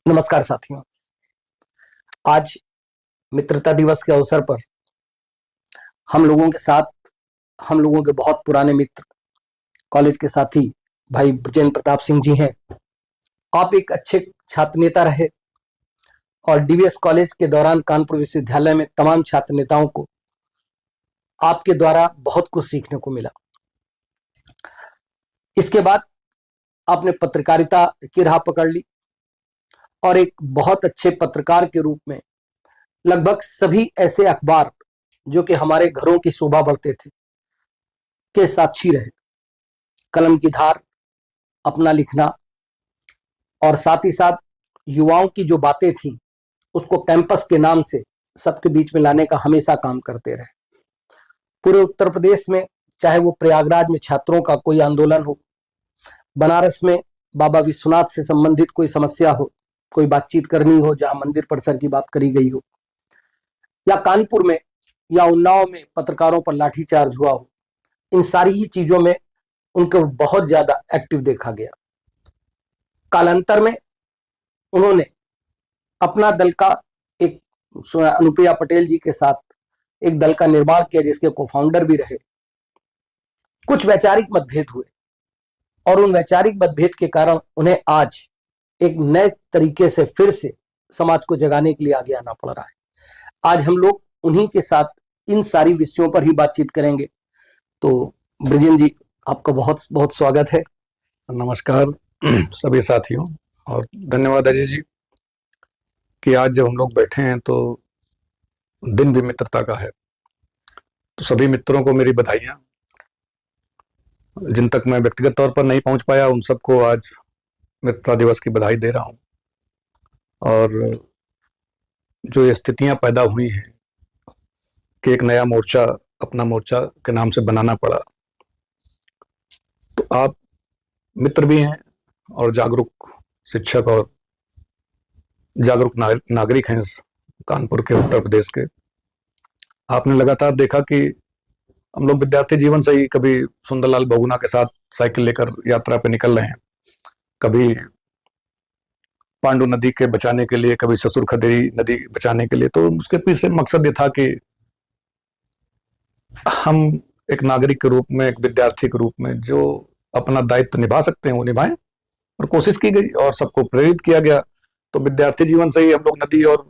नमस्कार साथियों। आज मित्रता दिवस के अवसर पर हम लोगों के साथ हम लोगों के बहुत पुराने मित्र, कॉलेज के साथी भाई ब्रजेंद्र प्रताप सिंह जी हैं। आप एक अच्छे छात्र नेता रहे और डीवीएस कॉलेज के दौरान कानपुर विश्वविद्यालय में तमाम छात्र नेताओं को आपके द्वारा बहुत कुछ सीखने को मिला। इसके बाद आपने पत्रकारिता की राह पकड़ ली और एक बहुत अच्छे पत्रकार के रूप में लगभग सभी ऐसे अखबार जो कि हमारे घरों की शोभा बढ़ते थे के साक्षी रहे। कलम की धार, अपना लिखना और साथ ही साथ युवाओं की जो बातें थी उसको कैंपस के नाम से सबके बीच में लाने का हमेशा काम करते रहे। पूरे उत्तर प्रदेश में, चाहे वो प्रयागराज में छात्रों का कोई आंदोलन हो, बनारस में बाबा विश्वनाथ से संबंधित कोई समस्या हो, कोई बातचीत करनी हो जहां मंदिर परिसर की बात करी गई हो, या कानपुर में या उन्नाव में पत्रकारों पर लाठीचार्ज हुआ हो, इन सारी ही चीजों में उनको बहुत ज्यादा एक्टिव देखा गया। कालांतर में उन्होंने अपना दल का एक अनुप्रिया पटेल जी के साथ एक दल का निर्माण किया जिसके को फाउंडर भी रहे। कुछ वैचारिक मतभेद हुए और उन वैचारिक मतभेद के कारण उन्हें आज एक नए तरीके से फिर से समाज को जगाने के लिए आगे आना पड़ रहा है। आज हम लोग उन्हीं के साथ इन सारी विषयों पर ही बातचीत करेंगे। तो ब्रजेंद्र जी, आपका बहुत बहुत स्वागत है। नमस्कार सभी साथियों और धन्यवाद अजय जी कि आज जब हम लोग बैठे हैं तो दिन भी मित्रता का है। तो सभी मित्रों को मेरी बधाइयाँ। जिन तक मैं व्यक्तिगत तौर पर नहीं पहुंच पाया उन सबको आज मित्रता दिवस की बधाई दे रहा हूं। और जो ये स्थितियां पैदा हुई हैं कि एक नया मोर्चा अपना मोर्चा के नाम से बनाना पड़ा, तो आप मित्र भी हैं और जागरूक शिक्षक और जागरूक नागरिक हैं इस कानपुर के, उत्तर प्रदेश के। आपने लगातार देखा कि हम लोग विद्यार्थी जीवन से ही कभी सुंदरलाल बहुगुणा के साथ साइकिल लेकर यात्रा पे निकल रहे हैं, कभी पांडु नदी के बचाने के लिए, कभी ससुर खदेरी नदी बचाने के लिए। तो उसके पीछे मकसद ये था कि हम एक नागरिक के रूप में, एक विद्यार्थी के रूप में जो अपना दायित्व निभा सकते हैं वो निभाएं, और कोशिश की गई और सबको प्रेरित किया गया। तो विद्यार्थी जीवन से ही हम लोग नदी और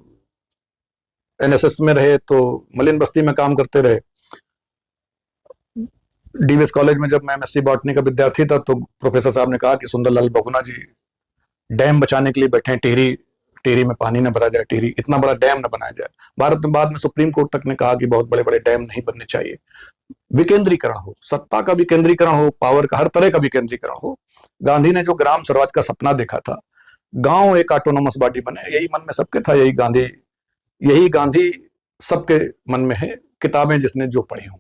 एनएसएस में रहे, तो मलिन बस्ती में काम करते रहे। डीवीएस कॉलेज में जब मैं एमएससी बॉटनी का विद्यार्थी था तो प्रोफेसर साहब ने कहा कि सुंदरलाल बहुगुणा जी डैम बचाने के लिए बैठे हैं, टिहरी में पानी न भरा जाए, टिहरी इतना बड़ा डैम न बनाया जाए। भारत में बाद में सुप्रीम कोर्ट तक ने कहा कि बहुत बड़े बड़े डैम नहीं बनने चाहिए, विकेंद्रीकरण हो, सत्ता का विकेंद्रीकरण हो, पावर का हर तरह का विकेंद्रीकरण हो। गांधी ने जो ग्राम स्वराज का सपना देखा था, गांव एक ऑटोनोमस बॉडी बने, यही मन में सबके था। यही गांधी सबके मन में है, किताबें जिसने जो पढ़ी हो।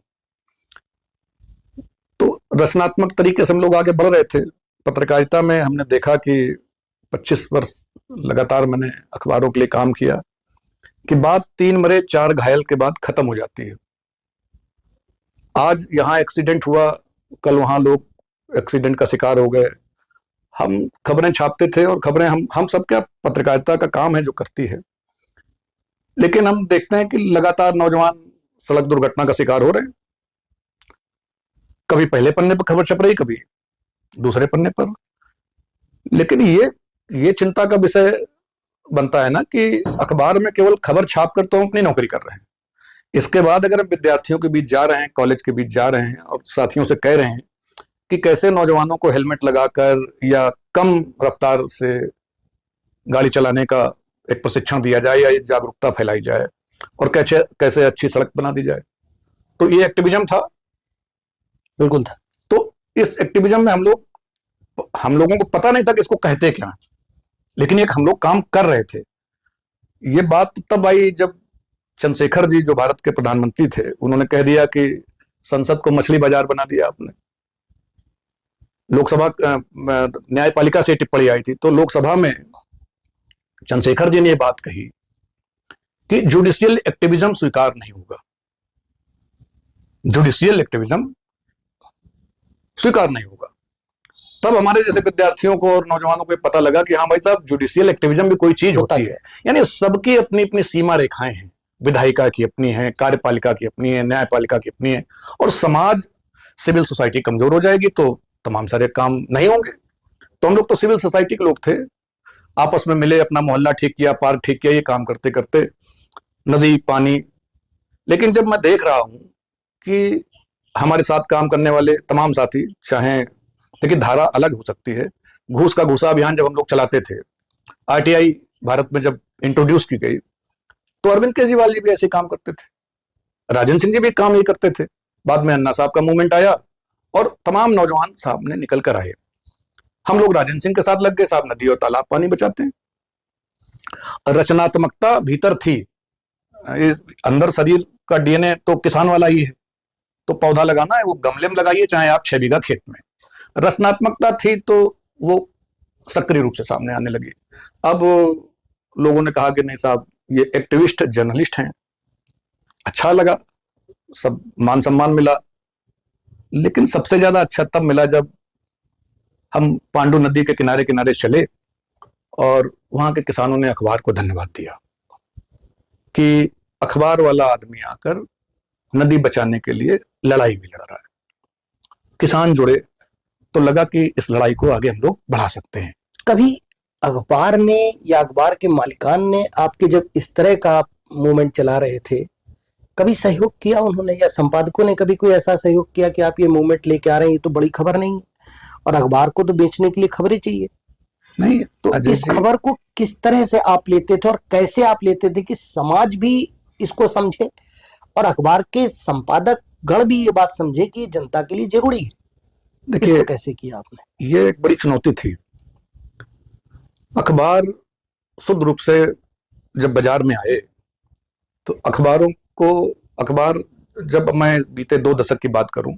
तो रचनात्मक तरीके से हम लोग आगे बढ़ रहे थे। पत्रकारिता में हमने देखा कि 25 वर्ष लगातार मैंने अखबारों के लिए काम किया कि बात 3 मरे 4 घायल के बाद खत्म हो जाती है। आज यहां एक्सीडेंट हुआ, कल वहां लोग एक्सीडेंट का शिकार हो गए। हम खबरें छापते थे और खबरें हम सब क्या, पत्रकारिता का काम है जो करती है। लेकिन हम देखते हैं कि लगातार नौजवान सड़क दुर्घटना का शिकार हो रहे हैं। कभी पहले पन्ने पर खबर छप रही, कभी दूसरे पन्ने पर। लेकिन ये चिंता का विषय बनता है ना कि अखबार में केवल खबर छाप कर तो हम अपनी नौकरी कर रहे हैं। इसके बाद अगर हम विद्यार्थियों के बीच जा रहे हैं, कॉलेज के बीच जा रहे हैं और साथियों से कह रहे हैं कि कैसे नौजवानों को हेलमेट लगाकर या कम रफ्तार से गाड़ी चलाने का एक प्रशिक्षण दिया जाए या जागरूकता फैलाई जाए और कैसे अच्छी सड़क बना दी जाए, तो ये एक्टिविज्म था। बिल्कुल था। तो इस एक्टिविज्म में हम लोगों को पता नहीं था कि इसको कहते क्या, लेकिन एक हम लोग काम कर रहे थे। ये बात तब आई जब चंद्रशेखर जी जो भारत के प्रधानमंत्री थे, उन्होंने कह दिया कि संसद को मछली बाजार बना दिया आपने। लोकसभा न्यायपालिका से टिप्पणी आई थी, तो लोकसभा में चंद्रशेखर जी ने यह बात कही कि जुडिशियल एक्टिविज्म स्वीकार नहीं होगा, जुडिशियल एक्टिविज्म स्वीकार नहीं होगा। तब हमारे जैसे विद्यार्थियों को और नौजवानों को पता लगा कि हाँ भाई साहब, जुडिशियल एक्टिविज्म भी कोई चीज होती है। यानी सबकी अपनी अपनी सीमा रेखाएं हैं। विधायिका की अपनी है, कार्यपालिका की अपनी है, न्यायपालिका की अपनी है। और समाज, सिविल सोसाइटी कमजोर हो जाएगी तो तमाम सारे काम नहीं होंगे। तो हम लोग तो सिविल सोसाइटी के लोग थे, आपस में मिले, अपना मोहल्ला ठीक किया, पार्क ठीक किया, ये काम करते करते नदी पानी। लेकिन जब मैं देख रहा हूं कि हमारे साथ काम करने वाले तमाम साथी, चाहे देखिए धारा अलग हो सकती है, घूस का घूसा अभियान जब हम लोग चलाते थे, आरटीआई भारत में जब इंट्रोड्यूस की गई, तो अरविंद केजरीवाल जी भी ऐसे काम करते थे, राजन सिंह जी भी काम ये करते थे। बाद में अन्ना साहब का मूवमेंट आया और तमाम नौजवान साहब ने निकल कर आए। हम लोग राजन सिंह के साथ लग गए, साहब नदी और तालाब पानी बचाते हैं। रचनात्मकता भीतर थी, अंदर शरीर का डीएनए तो किसान वाला ही है, तो पौधा लगाना है वो गमले में लगाइए, चाहे आप 6 बीघा खेत में। रचनात्मकता थी तो वो सक्रिय रूप से सामने आने लगी। अब लोगों ने कहा कि नहीं साहब, ये एक्टिविस्ट जर्नलिस्ट हैं, अच्छा लगा, सब मान सम्मान मिला। लेकिन सबसे ज्यादा अच्छा तब मिला जब हम पांडु नदी के किनारे किनारे चले और वहां के किसानों ने अखबार को धन्यवाद दिया कि अखबार वाला आदमी आकर नदी बचाने के लिए लड़ाई भी लड़ रहा है। किसान जुड़े तो लगा कि इस लड़ाई को आगे हम लोग बढ़ा सकते हैं। कभी अखबार ने या अखबार के मालिकान ने आपके, जब इस तरह का मूवमेंट चला रहे थे, कभी सहयोग किया उन्होंने, या संपादकों ने कभी कोई ऐसा सहयोग किया कि आप ये मूवमेंट लेके आ रहे हैं, ये तो बड़ी खबर नहीं है और अखबार को तो बेचने के लिए खबरें चाहिए? नहीं, तो इस खबर को किस तरह से आप लेते थे और कैसे आप लेते थे कि समाज भी इसको समझे और अखबार के संपादक गण भी ये बात समझे कि जनता के लिए जरूरी है? देखिए, इसको कैसे किया आपने? ये एक बड़ी चुनौती थी। अखबार शुद्ध रूप से जब बाजार में आए तो अखबार जब मैं बीते 2 दशक की बात करूं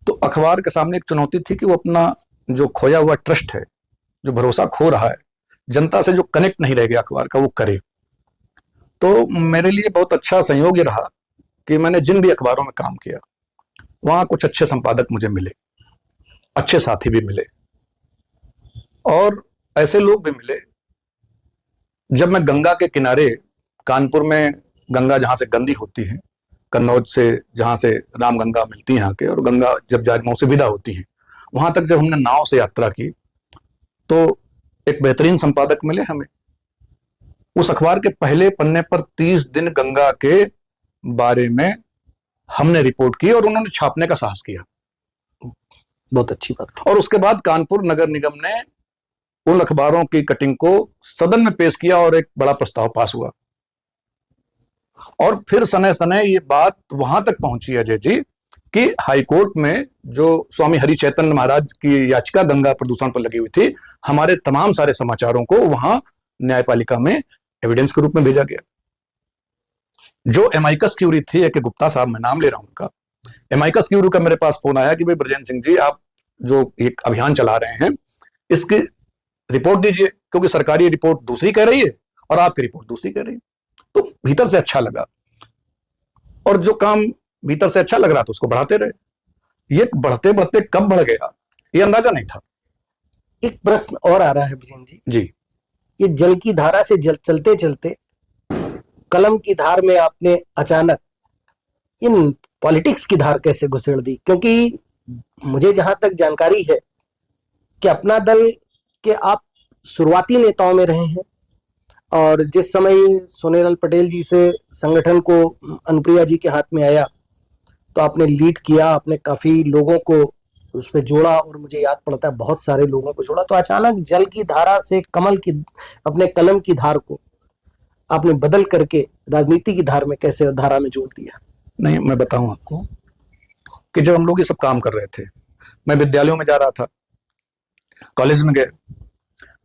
तो अखबार के सामने एक चुनौती थी कि वो अपना जो खोया हुआ ट्रस्ट है, जो भरोसा खो रहा है, जनता से जो कनेक्ट नहीं रह गया अखबार का, वो करे। तो मेरे लिए बहुत अच्छा संयोग ये रहा कि मैंने जिन भी अखबारों में काम किया वहां कुछ अच्छे संपादक मुझे मिले, अच्छे साथी भी मिले और ऐसे लोग भी मिले। जब मैं गंगा के किनारे, कानपुर में गंगा जहां से गंदी होती है, कन्नौज से जहां से रामगंगा मिलती है यहाँ के, और गंगा जब जाजमऊ से विदा होती है, वहां तक जब हमने नाव से यात्रा की तो एक बेहतरीन संपादक मिले हमें। उस अखबार के पहले पन्ने पर 30 दिन गंगा के बारे में हमने रिपोर्ट की और उन्होंने छापने का साहस किया। बहुत अच्छी बात। और उसके बाद कानपुर नगर निगम ने उन अखबारों की कटिंग को सदन में पेश किया और एक बड़ा प्रस्ताव पास हुआ। और फिर सने सने ये बात वहां तक पहुंची अजय जी कि हाईकोर्ट में जो स्वामी हरि चैतन्य महाराज की याचिका गंगा प्रदूषण पर लगी हुई थी, हमारे तमाम सारे समाचारों को वहां न्यायपालिका में एविडेंस के रूप में भेजा गया। जो एमाइकस क्यूरी थी, एक गुप्ता साहब, मैं नाम ले रहा हूं उनका, एमाइकस क्यूरी का मेरे पास फोन आया कि भाई ब्रजेंद्र सिंह जी, आप जो एक अभियान चला रहे हैं इसकी रिपोर्ट दीजिए, क्योंकि सरकारी रिपोर्ट दूसरी कह रही है और आपकी रिपोर्ट दूसरी कह रही है। तो भीतर से अच्छा लगा और जो काम भीतर से अच्छा लग रहा था उसको बढ़ाते रहे। ये बढ़ते बढ़ते कब बढ़ गया ये अंदाजा नहीं था। एक प्रश्न और आ रहा है ब्रजेंद्र जी, ये जल की धारा से चलते चलते कलम की धार में आपने अचानक इन पॉलिटिक्स की धार कैसे घुसेड़ दी? क्योंकि मुझे जहां तक जानकारी है कि अपना दल के आप शुरुआती नेताओं में रहे हैं और जिस समय सोनेलाल पटेल जी से संगठन को अनुप्रिया जी के हाथ में आया तो आपने लीड किया, आपने काफी लोगों को उसमें जोड़ा और मुझे याद पड़ता है बहुत सारे लोगों को जोड़ा। तो अचानक जल की धारा से कमल की, अपने कलम की धार को आपने बदल करके राजनीति की धार में कैसे धारा में जोड़ दिया? नहीं, मैं बताऊं आपको कि जब हम लोग ये सब काम कर रहे थे, मैं विद्यालयों में जा रहा था, कॉलेज में गए,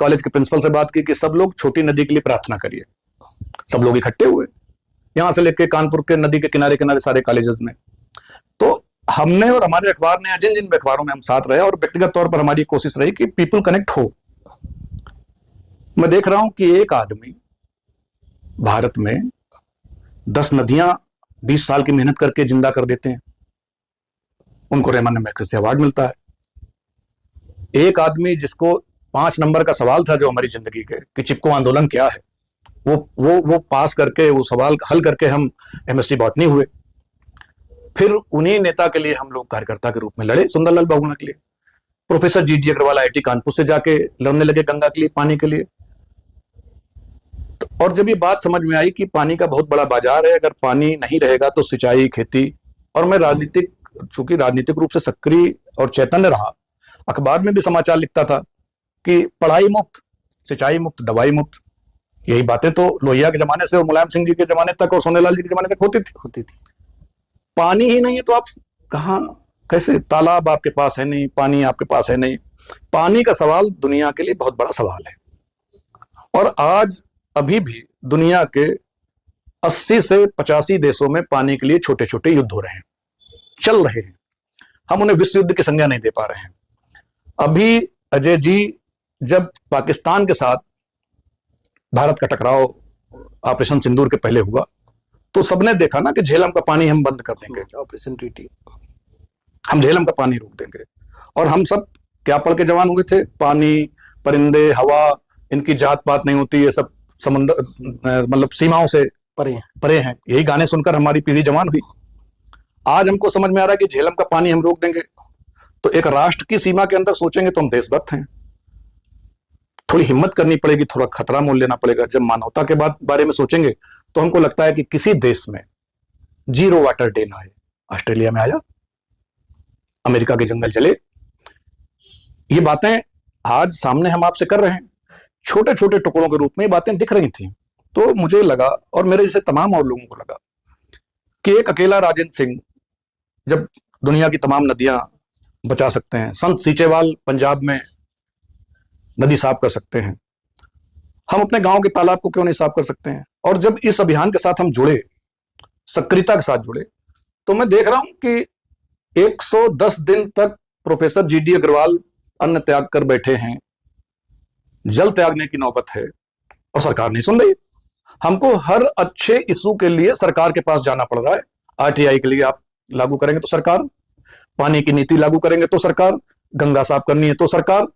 कॉलेज के प्रिंसिपल से बात की कि सब लोग छोटी नदी के लिए प्रार्थना करिए। सब लोग इकट्ठे हुए, यहां से लेके कानपुर के नदी के किनारे किनारे सारे कॉलेजेस में। तो हमने और हमारे अखबार ने, जिन जिन अखबारों में हम साथ रहे, और व्यक्तिगत तौर पर हमारी कोशिश रही कि पीपल कनेक्ट हो। मैं देख रहा हूं कि एक आदमी भारत में 10 नदियां 20 साल की मेहनत करके जिंदा कर देते हैं, उनको रेमन मैग्सेसे अवार्ड मिलता है। एक आदमी जिसको 5 नंबर का सवाल था जो हमारी जिंदगी के कि चिपको आंदोलन क्या है, वो पास करके, वो सवाल हल करके हम एमएससी बॉटनी हुए। फिर उन्हीं नेता के लिए हम लोग कार्यकर्ता के रूप में लड़े, सुंदरलाल बहुगुणा के लिए। Professor G D Agrawal IIT Kanpur से जाके लड़ने लगे गंगा के लिए, पानी के लिए। और जब ये बात समझ में आई कि पानी का बहुत बड़ा बाजार है, अगर पानी नहीं रहेगा तो सिंचाई, खेती, और मैं चूंकि राजनीतिक रूप से सक्रिय और चैतन्य रहा, अखबार में भी समाचार लिखता था कि पढ़ाई मुफ्त, सिंचाई मुफ्त, दवाई मुफ्त। यही बातें तो लोहिया के जमाने से और मुलायम सिंह जी के जमाने तक और सोनेलाल जी के जमाने तक होती थी। पानी ही नहीं है तो आप कहां, कैसे? तालाब आपके पास है नहीं, पानी आपके पास है नहीं। पानी का सवाल दुनिया के लिए बहुत बड़ा सवाल है। और आज अभी भी दुनिया के 80 से 85 देशों में पानी के लिए छोटे छोटे युद्ध हो रहे हैं, चल रहे हैं। हम उन्हें विश्व युद्ध की संज्ञा नहीं दे पा रहे हैं। अभी अजय जी, जब पाकिस्तान के साथ भारत का टकराव ऑपरेशन सिंदूर के पहले हुआ तो सबने देखा ना कि झेलम का पानी हम बंद कर देंगे, ऑपरेशन टीटी, हम झेलम का पानी रोक देंगे। और हम सब क्या पढ़ के जवान हुए थे? पानी, परिंदे, हवा, इनकी जात पात नहीं होती, ये सब समंदर मतलब सीमाओं से परे हैं। यही गाने सुनकर हमारी पीढ़ी जवान हुई। आज हमको समझ में आ रहा है कि झेलम का पानी हम रोक देंगे तो एक राष्ट्र की सीमा के अंदर सोचेंगे तो हम देशभक्त हैं। थोड़ी हिम्मत करनी पड़ेगी, थोड़ा खतरा मोल लेना पड़ेगा। जब मानवता के बारे में सोचेंगे तो हमको लगता है कि किसी देश में जीरो वाटर डे ना है। ऑस्ट्रेलिया में आया, अमेरिका के जंगल जले, ये बातें आज सामने हम आपसे कर रहे हैं। छोटे छोटे टुकड़ों के रूप में ये बातें दिख रही थी। तो मुझे लगा, और मेरे जैसे तमाम और लोगों को लगा, कि एक अकेला राजेंद्र सिंह जब दुनिया की तमाम नदियां बचा सकते हैं, संत सीचेवाल पंजाब में नदी साफ कर सकते हैं, हम अपने गांव के तालाब को क्यों नहीं साफ कर सकते हैं? और जब इस अभियान के साथ हम जुड़े, सक्रियता के साथ जुड़े, तो मैं देख रहा हूं कि 110 दिन तक प्रोफेसर जी डी अग्रवाल अन्न त्याग कर बैठे हैं, जल त्यागने की नौबत है और सरकार नहीं सुन रही। हमको हर अच्छे इशू के लिए सरकार के पास जाना पड़ रहा है। आरटीआई के लिए आप लागू करेंगे तो सरकार, पानी की नीति लागू करेंगे तो सरकार, गंगा साफ करनी है तो सरकार,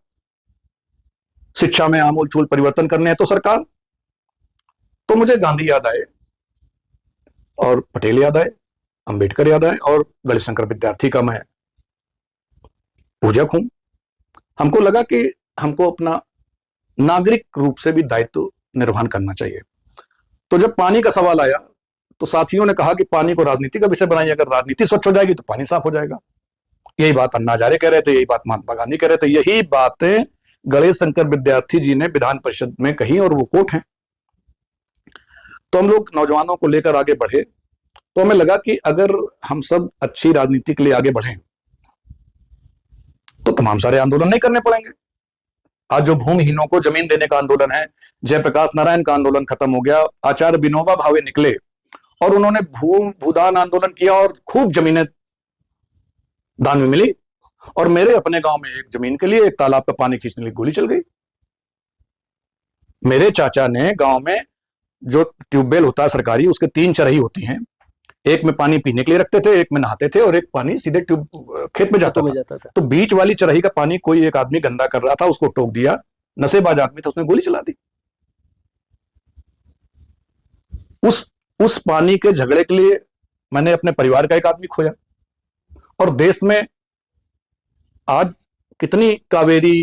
शिक्षा में आमूल चूल परिवर्तन करने हैं तो सरकार। तो मुझे गांधी याद आए और पटेल याद आए, अंबेडकर याद आए, और गणेशशंकर विद्यार्थी का मैं पूजक हूं। हमको लगा कि हमको अपना नागरिक रूप से भी दायित्व निर्वहन करना चाहिए। तो जब पानी का सवाल आया तो साथियों ने कहा कि पानी को राजनीति का विषय बनाइए, अगर राजनीति स्वच्छ हो जाएगी तो पानी साफ हो जाएगा। यही बात अन्ना हजारे कह रहे थे, यही बात महात्मा गांधी कह रहे थे, यही बातें गणेशशंकर विद्यार्थी जी ने विधान परिषद में कही, और वो कोट है। तो हम लोग नौजवानों को लेकर आगे बढ़े। तो हमें लगा कि अगर हम सब अच्छी राजनीति के लिए आगे बढ़े तो तमाम सारे आंदोलन नहीं करने पड़ेंगे। आज जो भूमिहीनों को जमीन देने का आंदोलन है, जयप्रकाश नारायण का आंदोलन खत्म हो गया, आचार्य विनोबा भावे निकले और उन्होंने भूदान आंदोलन किया और खूब जमीनें दान में मिली। और मेरे अपने गांव में एक जमीन के लिए, एक तालाब का पानी खींचने के लिए गोली चल गई। मेरे चाचा ने गांव में जो ट्यूबवेल होता है सरकारी, उसके 3 चरही होती हैं, एक में पानी पीने के लिए रखते थे, एक में नहाते थे, और एक पानी सीधे खेत में जाता था। तो बीच वाली चरही का पानी कोई एक आदमी गंदा कर रहा था, उसको टोक दिया, नशेबाज आदमी था, उसने गोली चला दी। उस पानी के झगड़े के लिए मैंने अपने परिवार का एक आदमी खोया। और देश में आज कितनी कावेरी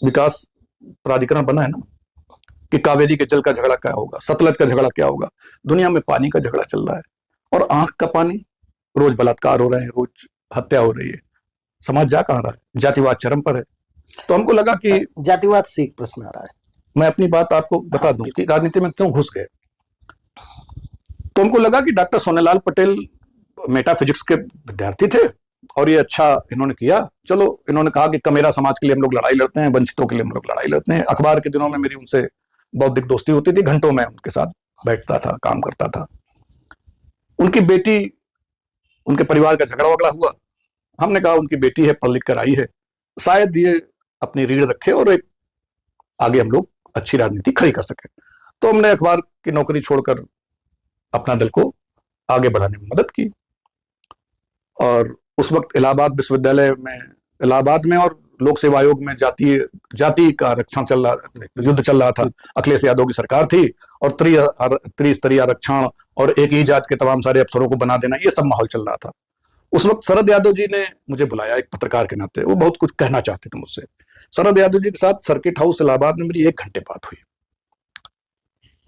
विकास प्राधिकरण बना है ना, कि कावेरी के जल का झगड़ा क्या होगा, सतलज का झगड़ा क्या होगा। दुनिया में पानी का झगड़ा चल रहा है। और आंख का पानी, रोज बलात्कार हो रहे हैं, रोज हत्या हो रही है, समाज जा कहां रहा है? जातिवाद चरम पर है। तो हमको लगा कि जातिवाद से एक प्रश्न आ रहा है, मैं अपनी बात आपको बता दूं कि राजनीति में क्यों घुस गए। तो हमको लगा कि डॉक्टर सोनेलाल पटेल मेटाफिजिक्स के विद्यार्थी थे और ये अच्छा इन्होंने किया। चलो, इन्होंने कहा कि कमेरा समाज के लिए हम लोग लड़ाई लड़ते हैं, वंचितों के लिए हम लोग लड़ाई लड़ते हैं। अखबार के दिनों में मेरी उनसे बौद्धिक दोस्ती होती थी, घंटों में उनके साथ बैठता था, काम करता था। उनकी बेटी, उनके परिवार का झगड़ा वगड़ा हुआ, हमने कहा उनकी बेटी है, पढ़ लिख कर आई है, शायद ये अपनी रीढ़ रखे और एक आगे हम लोग अच्छी राजनीति खड़ी कर सके। तो हमने अखबार की नौकरी छोड़कर अपना दल को आगे बढ़ाने में मदद की। और उस वक्त इलाहाबाद विश्वविद्यालय में, इलाहाबाद में और लोक सेवा आयोग में जाति का आरक्षण चल रहा, युद्ध चल रहा था। अखिलेश यादव की सरकार थी और त्रिस्तरीय आरक्षण और एक ही जात के तमाम सारे अफसरों को बना देना, ये सब माहौल चल रहा था। उस वक्त शरद यादव जी ने मुझे बुलाया एक पत्रकार के नाते, वो बहुत कुछ कहना चाहते थे मुझसे। शरद यादव जी के साथ सर्किट हाउस इलाहाबाद में मेरी 1 घंटे बात हुई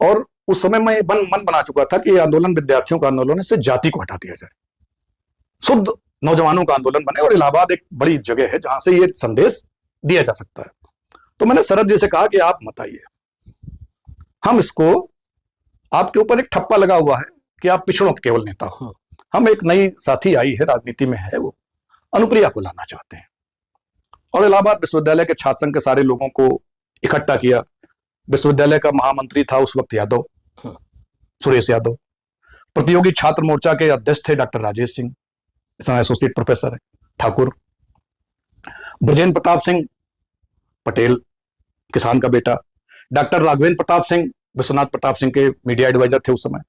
और उस समय मैं मन बना चुका था कि ये आंदोलन विद्यार्थियों का आंदोलन है, इससे जाति को हटा दिया जाए, शुद्ध नौजवानों का आंदोलन बने और इलाहाबाद एक बड़ी जगह है जहां से ये संदेश दिया जा सकता है। तो मैंने शरद जी से कहा कि आप मत आइए, हम इसको, आपके ऊपर एक ठप्पा लगा हुआ है कि आप पिछड़ों के केवल नेता हो। हम एक नई साथी आई है, राजनीति में है, वो अनुप्रिया को लाना चाहते हैं। और इलाहाबाद विश्वविद्यालय के छात्र संघ के सारे लोगों को इकट्ठा किया। विश्वविद्यालय का महामंत्री था उस वक्त यादव, सुरेश यादव। प्रतियोगी छात्र मोर्चा के अध्यक्ष थे डॉक्टर राजेश सिंह, इस समय एसोसिएट प्रोफेसर है, ठाकुर। ब्रजेंद्र प्रताप सिंह पटेल, किसान का बेटा। डॉक्टर राघवेंद्र प्रताप सिंह विश्वनाथ प्रताप सिंह के मीडिया एडवाइजर थे उस समय।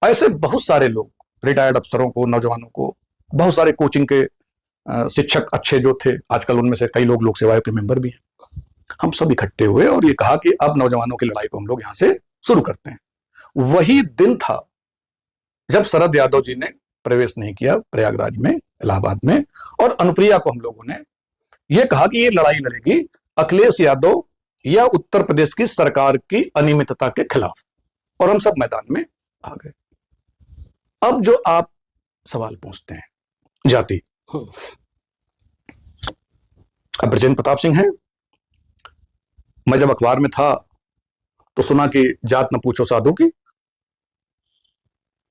ऐसे बहुत सारे लोग, रिटायर्ड अफसरों को, नौजवानों को, बहुत सारे कोचिंग के शिक्षक अच्छे जो थे, आजकल उनमें से कई लोग लोक सेवा आयोग के मेंबर भी हैं। हम सब इकट्ठे हुए और ये कहा कि अब नौजवानों की लड़ाई को हम लोग यहां से शुरू करते हैं। वही दिन था जब शरद यादव जी ने प्रवेश नहीं किया प्रयागराज में, इलाहाबाद में, और अनुप्रिया को हम लोगों ने यह कहा कि ये लड़ाई लड़ेगी अखिलेश यादव या उत्तर प्रदेश की सरकार की अनियमितता के खिलाफ, और हम सब मैदान में आ गए। अब जो आप सवाल पूछते हैं, जाति, अब ब्रजेंद्र प्रताप सिंह है। मैं जब अखबार में था तो सुना कि जात न पूछो साधु की।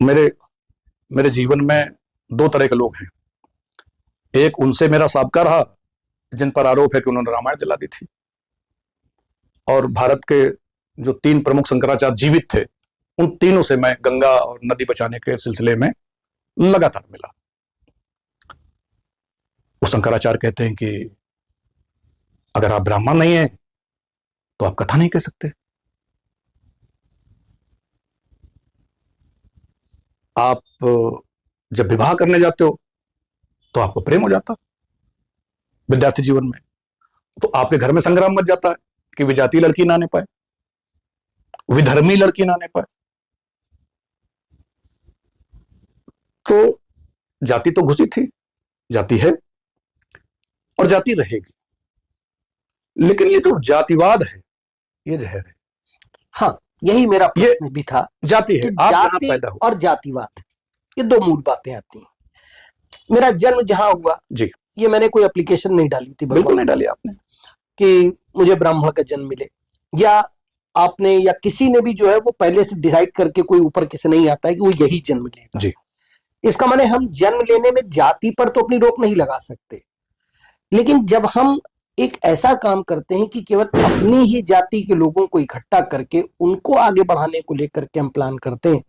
मेरे जीवन में 2 तरह के लोग हैं। एक उनसे मेरा साबका रहा जिन पर आरोप है कि उन्होंने रामायण जला दी थी, और भारत के जो 3 प्रमुख शंकराचार्य जीवित थे, उन तीनों से मैं गंगा और नदी बचाने के सिलसिले में लगातार मिला। वो शंकराचार्य कहते हैं कि अगर आप ब्राह्मण नहीं हैं तो आप कथा नहीं कह सकते, आप जब विवाह करने जाते हो तो आपको प्रेम हो जाता विद्यार्थी जीवन में, तो आपके घर में संग्राम मच जाता है कि विजातीय लड़की ना आने पाए, विधर्मी लड़की ना आने पाए। तो जाति तो घुसी थी, जाति है और जाति रहेगी, लेकिन ये जो जातिवाद है ये जहर है। हाँ, यही मेरा प्रश्न भी था। जाति है, आप जाति पैदा हो और जातिवाद, ये 2 मूल बातें आती हैं। मेरा जन्म जहां हुआ जी, ये मैंने कोई एप्लीकेशन नहीं डाली थी, बिल्कुल नहीं डाली आपने कि मुझे ब्राह्मण का जन्म मिले, या आपने या किसी ने भी जो है वो पहले से डिसाइड करके, कोई ऊपर किसे नहीं आता है कि वो यही जन्म लेगा जी। इसका माने हम जन्म लेने में जाति पर तो अपनी रोक नहीं लगा सकते, लेकिन जब हम एक ऐसा काम करते हैं कि केवल अपनी ही जाति के लोगों को इकट्ठा करके उनको आगे बढ़ाने को लेकर के हम प्लान करते हैं,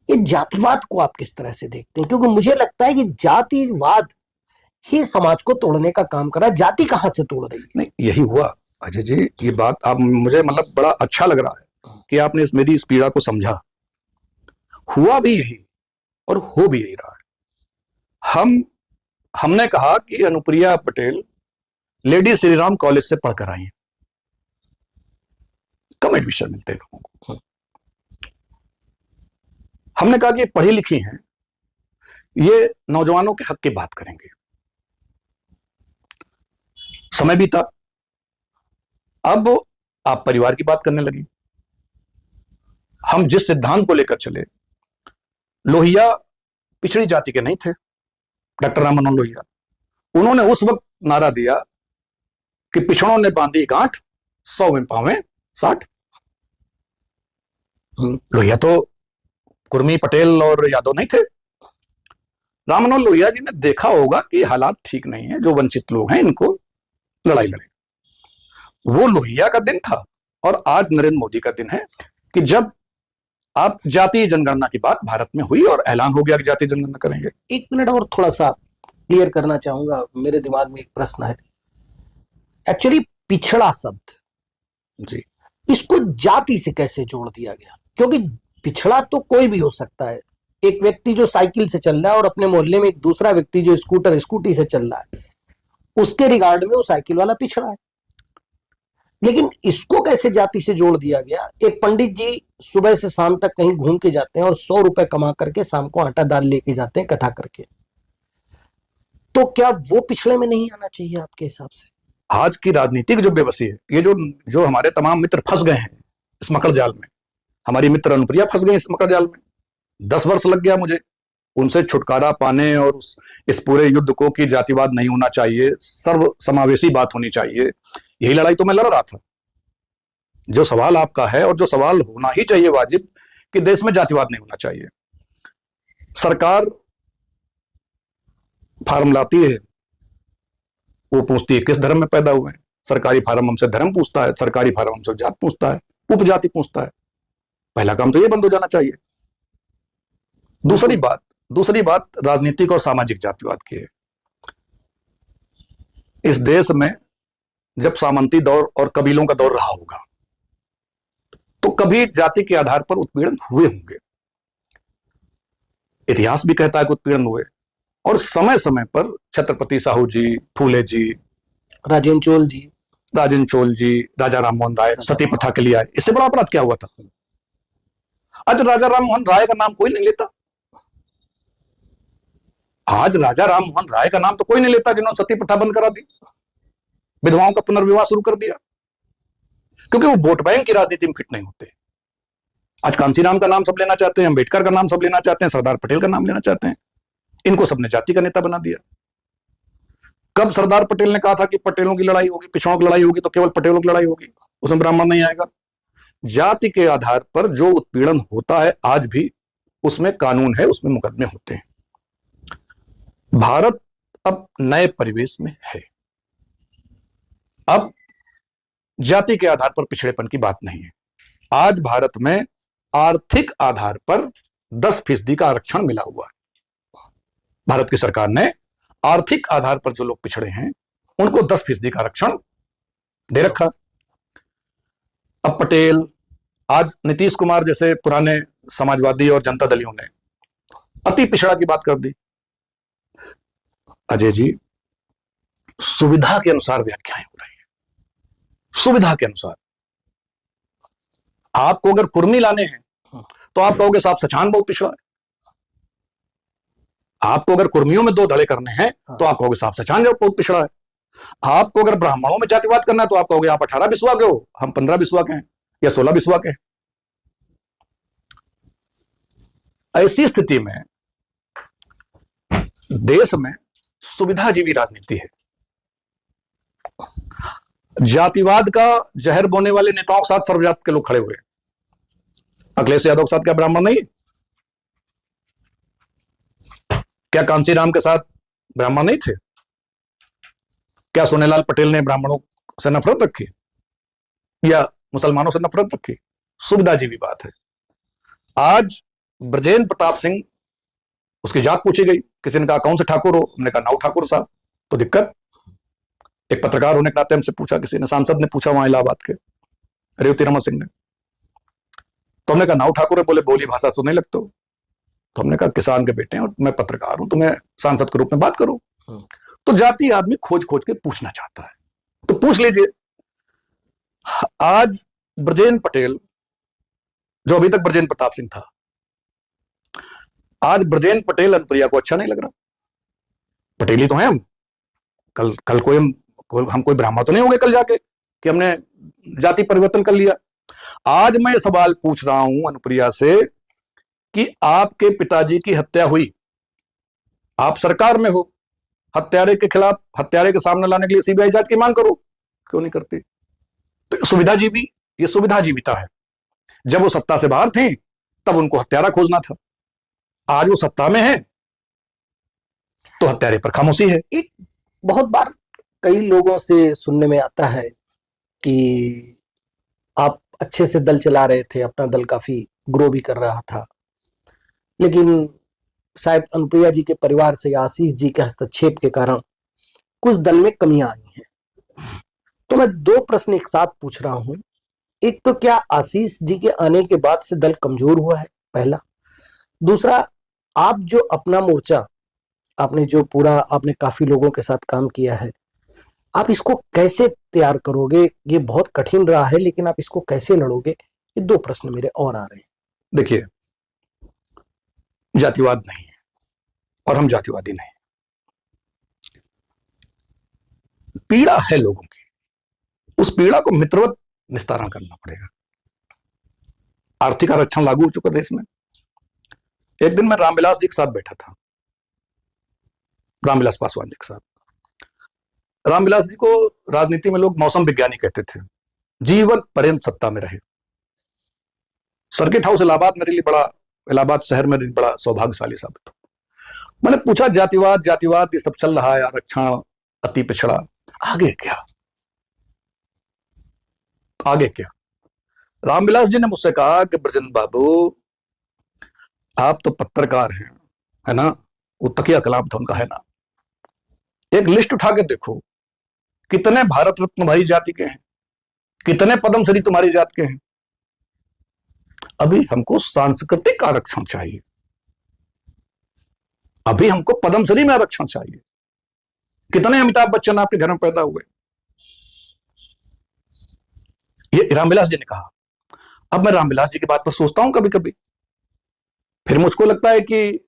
ये जातिवाद को आप किस तरह से देखते हैं? क्योंकि मुझे लगता है कि जातिवाद ही समाज को तोड़ने का काम कर रहा है। जाति कहां से तोड़ रही है? नहीं, यही हुआ अजय जी, ये बात आप, मुझे मतलब बड़ा अच्छा लग रहा है कि आपने मेरी इस पीड़ा को समझा। हुआ भी यही और हो भी यही रहा है। हमने कहा कि अनुप्रिया पटेल लेडी श्रीराम कॉलेज से पढ़कर आई है, कम एडमिशन मिलते हैं लोगों को। हमने कहा कि पढ़ी लिखी हैं, ये नौजवानों के हक की बात करेंगे। समय बीता, अब आप परिवार की बात करने लगी। हम जिस सिद्धांत को लेकर चले, लोहिया पिछड़ी जाति के नहीं थे, डॉक्टर राम मनोहर लोहिया, उन्होंने उस वक्त नारा दिया कि पिछड़ों ने बांधी गांठ, 100 में पावे 60। लोहिया तो कुर्मी, पटेल और यादव नहीं थे। राम मनोहर लोहिया जी ने देखा होगा कि हालात ठीक नहीं है, जो वंचित लोग हैं इनको लड़ाई लड़े। वो लोहिया का दिन था, और आज नरेंद्र मोदी का दिन है कि जब आप जातीय जनगणना की बात भारत में हुई और ऐलान हो गया कि जातीय जनगणना करेंगे। 1 मिनट और थोड़ा सा क्लियर करना चाहूंगा, मेरे दिमाग में एक प्रश्न है। एक्चुअली पिछड़ा शब्द जी, इसको जाति से कैसे जोड़ दिया गया? क्योंकि पिछड़ा तो कोई भी हो सकता है, एक व्यक्ति जो साइकिल से चल रहा है और अपने मोहल्ले में एक दूसरा व्यक्ति जो स्कूटी से चल रहा है, उसके रिगार्ड में वो साइकिल वाला पिछड़ा है। लेकिन इसको कैसे जाति से जोड़ दिया गया? एक पंडित जी सुबह से शाम तक कहीं घूम के जाते हैं और 100 रुपए कमा करके शाम को आटा दाल लेके जाते हैं कथा करके, तो क्या वो पिछड़े में नहीं आना चाहिए आपके हिसाब से? आज की राजनीतिक जो बेबसी है, ये जो जो हमारे तमाम मित्र फंस गए हैं इस मकड़ जाल में, हमारी मित्र अनुप्रिया फंस गई इस मकड़ जाल में। 10 वर्ष लग गया मुझे उनसे छुटकारा पाने, और इस पूरे युद्ध को कि जातिवाद नहीं होना चाहिए, सर्व समावेशी बात होनी चाहिए, यही लड़ाई तो मैं लड़ रहा था। जो सवाल आपका है और जो सवाल होना ही चाहिए वाजिब, कि देश में जातिवाद नहीं होना चाहिए। सरकार फार्म लाती है, वो पूछती है किस धर्म में पैदा हुए हैं। सरकारी फार्म हमसे धर्म पूछता है, सरकारी फार्म हमसे जात पूछता है, उपजाति पूछता है। पहला काम तो ये बंद हो जाना चाहिए। दूसरी बात राजनीतिक और सामाजिक जातिवाद की है। इस देश में जब सामंती दौर और कबीलों का दौर रहा होगा तो कभी जाति के आधार पर उत्पीड़न हुए होंगे। इतिहास भी कहता है कि उत्पीड़न हुए, और समय समय पर छत्रपति साहू जी, फूले जी, राजेंद्र चोल जी, राजा राम मोहन राय सती प्रथा के लिए आए। इससे बड़ा अपराध क्या हुआ था? आज राजा राम मोहन राय का नाम कोई नहीं लेता। आज राजा राम मोहन राय का नाम तो कोई नहीं लेता जिन्होंने सती प्रथा बंद करा दी, विधवाओं का पुनर्विवाह शुरू कर दिया, क्योंकि वो वोट बैंक की राजनीति में फिट नहीं होते। आज कांचीराम का नाम सब लेना चाहते हैं, अंबेडकर का नाम सब लेना चाहते हैं, सरदार पटेल का नाम लेना चाहते हैं। इनको सबने जाति का नेता बना दिया। कब सरदार पटेल ने कहा था कि पटेलों की लड़ाई होगी, पिछड़ों की लड़ाई होगी तो केवल पटेलों की लड़ाई होगी, उसमें ब्राह्मण नहीं आएगा? जाति के आधार पर जो उत्पीड़न होता है आज भी, उसमें कानून है, उसमें मुकदमे होते हैं। भारत अब नए परिवेश में है। अब जाति के आधार पर पिछड़ेपन की बात नहीं है। आज भारत में आर्थिक आधार पर 10% का आरक्षण मिला हुआ है। भारत की सरकार ने आर्थिक आधार पर जो लोग पिछड़े हैं उनको 10% का आरक्षण दे रखा। अब पटेल, आज नीतीश कुमार जैसे पुराने समाजवादी और जनता दलियों ने अति पिछड़ा की बात कर दी। अजय जी, सुविधा के अनुसार व्याख्याएं हो रही है, सुविधा के अनुसार। आपको अगर कुर्मी लाने हैं तो आप कहोगे साहब सचान बहुत पिछड़ा है। आपको अगर कुर्मियों में 2 धड़े करने हैं तो आप कहोगे साहब सचान बहुत पिछड़ा है। आपको अगर ब्राह्मणों में जातिवाद करना है तो आप कहोगे आप 18 बिस्वा के हो, हम 15 बिस्वा के हैं या 16 बिस्वा के हैं। ऐसी स्थिति में देश में सुविधाजीवी राजनीति है। जातिवाद का जहर बोने वाले नेताओं के साथ सर्वजात के लोग खड़े हुए। अखिलेश यादव के साथ क्या ब्राह्मण नहीं? क्या कांचीराम के साथ ब्राह्मण नहीं थे? क्या सोनेलाल पटेल ने ब्राह्मणों से नफरत रखी या मुसलमानों से नफरत रखी? सुविधाजीवी बात है। आज ब्रजेंद्र प्रताप सिंह, उसकी जात पूछी गई, किसी ने कहा कौन से ठाकुर हो, हमने कहा नाउ ठाकुर साहब। तो दिक्कत, एक पत्रकार होने के नाते हमसे पूछा, किसी ने, सांसद ने पूछा वहां इलाहाबाद के रेवती रमन सिंह ने, तो हमने कहा नाउ ठाकुर है। बोले बोली भाषा सुनने लगते हो। तो हमने कहा किसान के बेटे हैं और मैं पत्रकार हूं, तुम्हें सांसद के रूप में बात करूं। तो जाति आदमी खोज खोज के पूछना चाहता है, तो पूछ लीजिए। आज ब्रजेंद्र पटेल, जो अभी तक ब्रजेंद्र प्रताप सिंह था, आज ब्रजेंद्र पटेल अनुप्रिया को अच्छा नहीं लग रहा। पटेली तो हैं हम, कल हम कोई ब्राह्मण तो नहीं होंगे कल जाके कि हमने जाति परिवर्तन कर लिया। आज मैं सवाल पूछ रहा हूं अनुप्रिया से कि आपके पिताजी की हत्या हुई, आप सरकार में हो, हत्यारे के खिलाफ, हत्यारे के सामने लाने के लिए सीबीआई जांच की मांग करो, क्यों नहीं करती? तो सुविधाजीवी, ये सुविधाजीविता है। जब वो सत्ता से बाहर थे तब उनको हत्यारा खोजना था, आज वो सत्ता में है तो हत्यारे पर खामोशी है। एक बहुत बार कई लोगों से सुनने में आता है कि आप अच्छे से दल चला रहे थे, अपना दल काफी ग्रो भी कर रहा था, लेकिन शायद अनुप्रिया जी के परिवार से या आशीष जी के हस्तक्षेप के कारण कुछ दल में कमियां आई हैं। तो मैं 2 प्रश्न एक साथ पूछ रहा हूं। एक तो क्या आशीष जी के आने के बाद से दल कमजोर हुआ है, पहला। दूसरा, आप जो अपना मोर्चा, आपने जो पूरा, आपने काफी लोगों के साथ काम किया है, आप इसको कैसे तैयार करोगे? ये बहुत कठिन रहा है, लेकिन आप इसको कैसे लड़ोगे? ये दो प्रश्न मेरे और आ रहे हैं। देखिए, जातिवाद नहीं है और हम जातिवादी नहीं। पीड़ा है लोगों की, उस पीड़ा को मित्रवत निस्तारण करना पड़ेगा। आर्थिक आरक्षण लागू हो चुका देश में। एक दिन मैं रामविलास जी के साथ बैठा था, रामविलास पासवान जी के साथ। रामविलास जी को राजनीति में लोग मौसम विज्ञानी कहते थे, जीवन पर्यंत सत्ता में रहे। सर्किट हाउस इलाहाबाद शहर मेरे लिए बड़ा सौभाग्यशाली साबित हुआ। मैंने पूछा, जातिवाद जातिवाद ये सब चल रहा है, आरक्षण, अति पिछड़ा, आगे क्या? आगे क्या? रामविलास जी ने मुझसे कहा कि ब्रजेंद्र बाबू, आप तो पत्रकार हैं, है ना? वो तकिया कलाम था उनका, है ना? एक लिस्ट उठा के देखो, कितने भारत रत्न तुम्हारी जाति के हैं, कितने पद्मश्री तुम्हारी जात के हैं। अभी हमको सांस्कृतिक आरक्षण चाहिए, अभी हमको पद्मश्री में आरक्षण चाहिए। कितने अमिताभ बच्चन आपके घर में पैदा हुए? ये रामविलास जी ने कहा। अब मैं रामविलास जी की बात पर सोचता हूं कभी कभी, फिर मुझको लगता है कि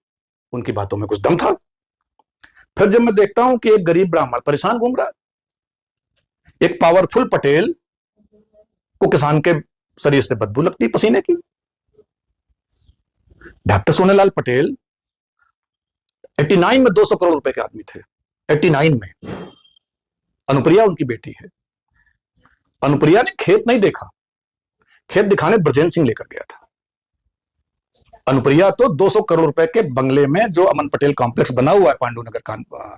उनकी बातों में कुछ दम था। फिर जब मैं देखता हूं कि एक गरीब ब्राह्मण परेशान घूम रहा है, एक पावरफुल पटेल को किसान के शरीर से बदबू लगती पसीने की। डॉक्टर सोनेलाल पटेल 89 में 200 करोड़ रुपए के आदमी थे। 89 में अनुप्रिया उनकी बेटी है। अनुप्रिया ने खेत नहीं देखा, खेत दिखाने ब्रजेंद्र सिंह लेकर गया था। अनुप्रिया तो 200 करोड़ रुपए के बंगले में, जो अमन पटेल कॉम्प्लेक्स बना हुआ है पांडुनगर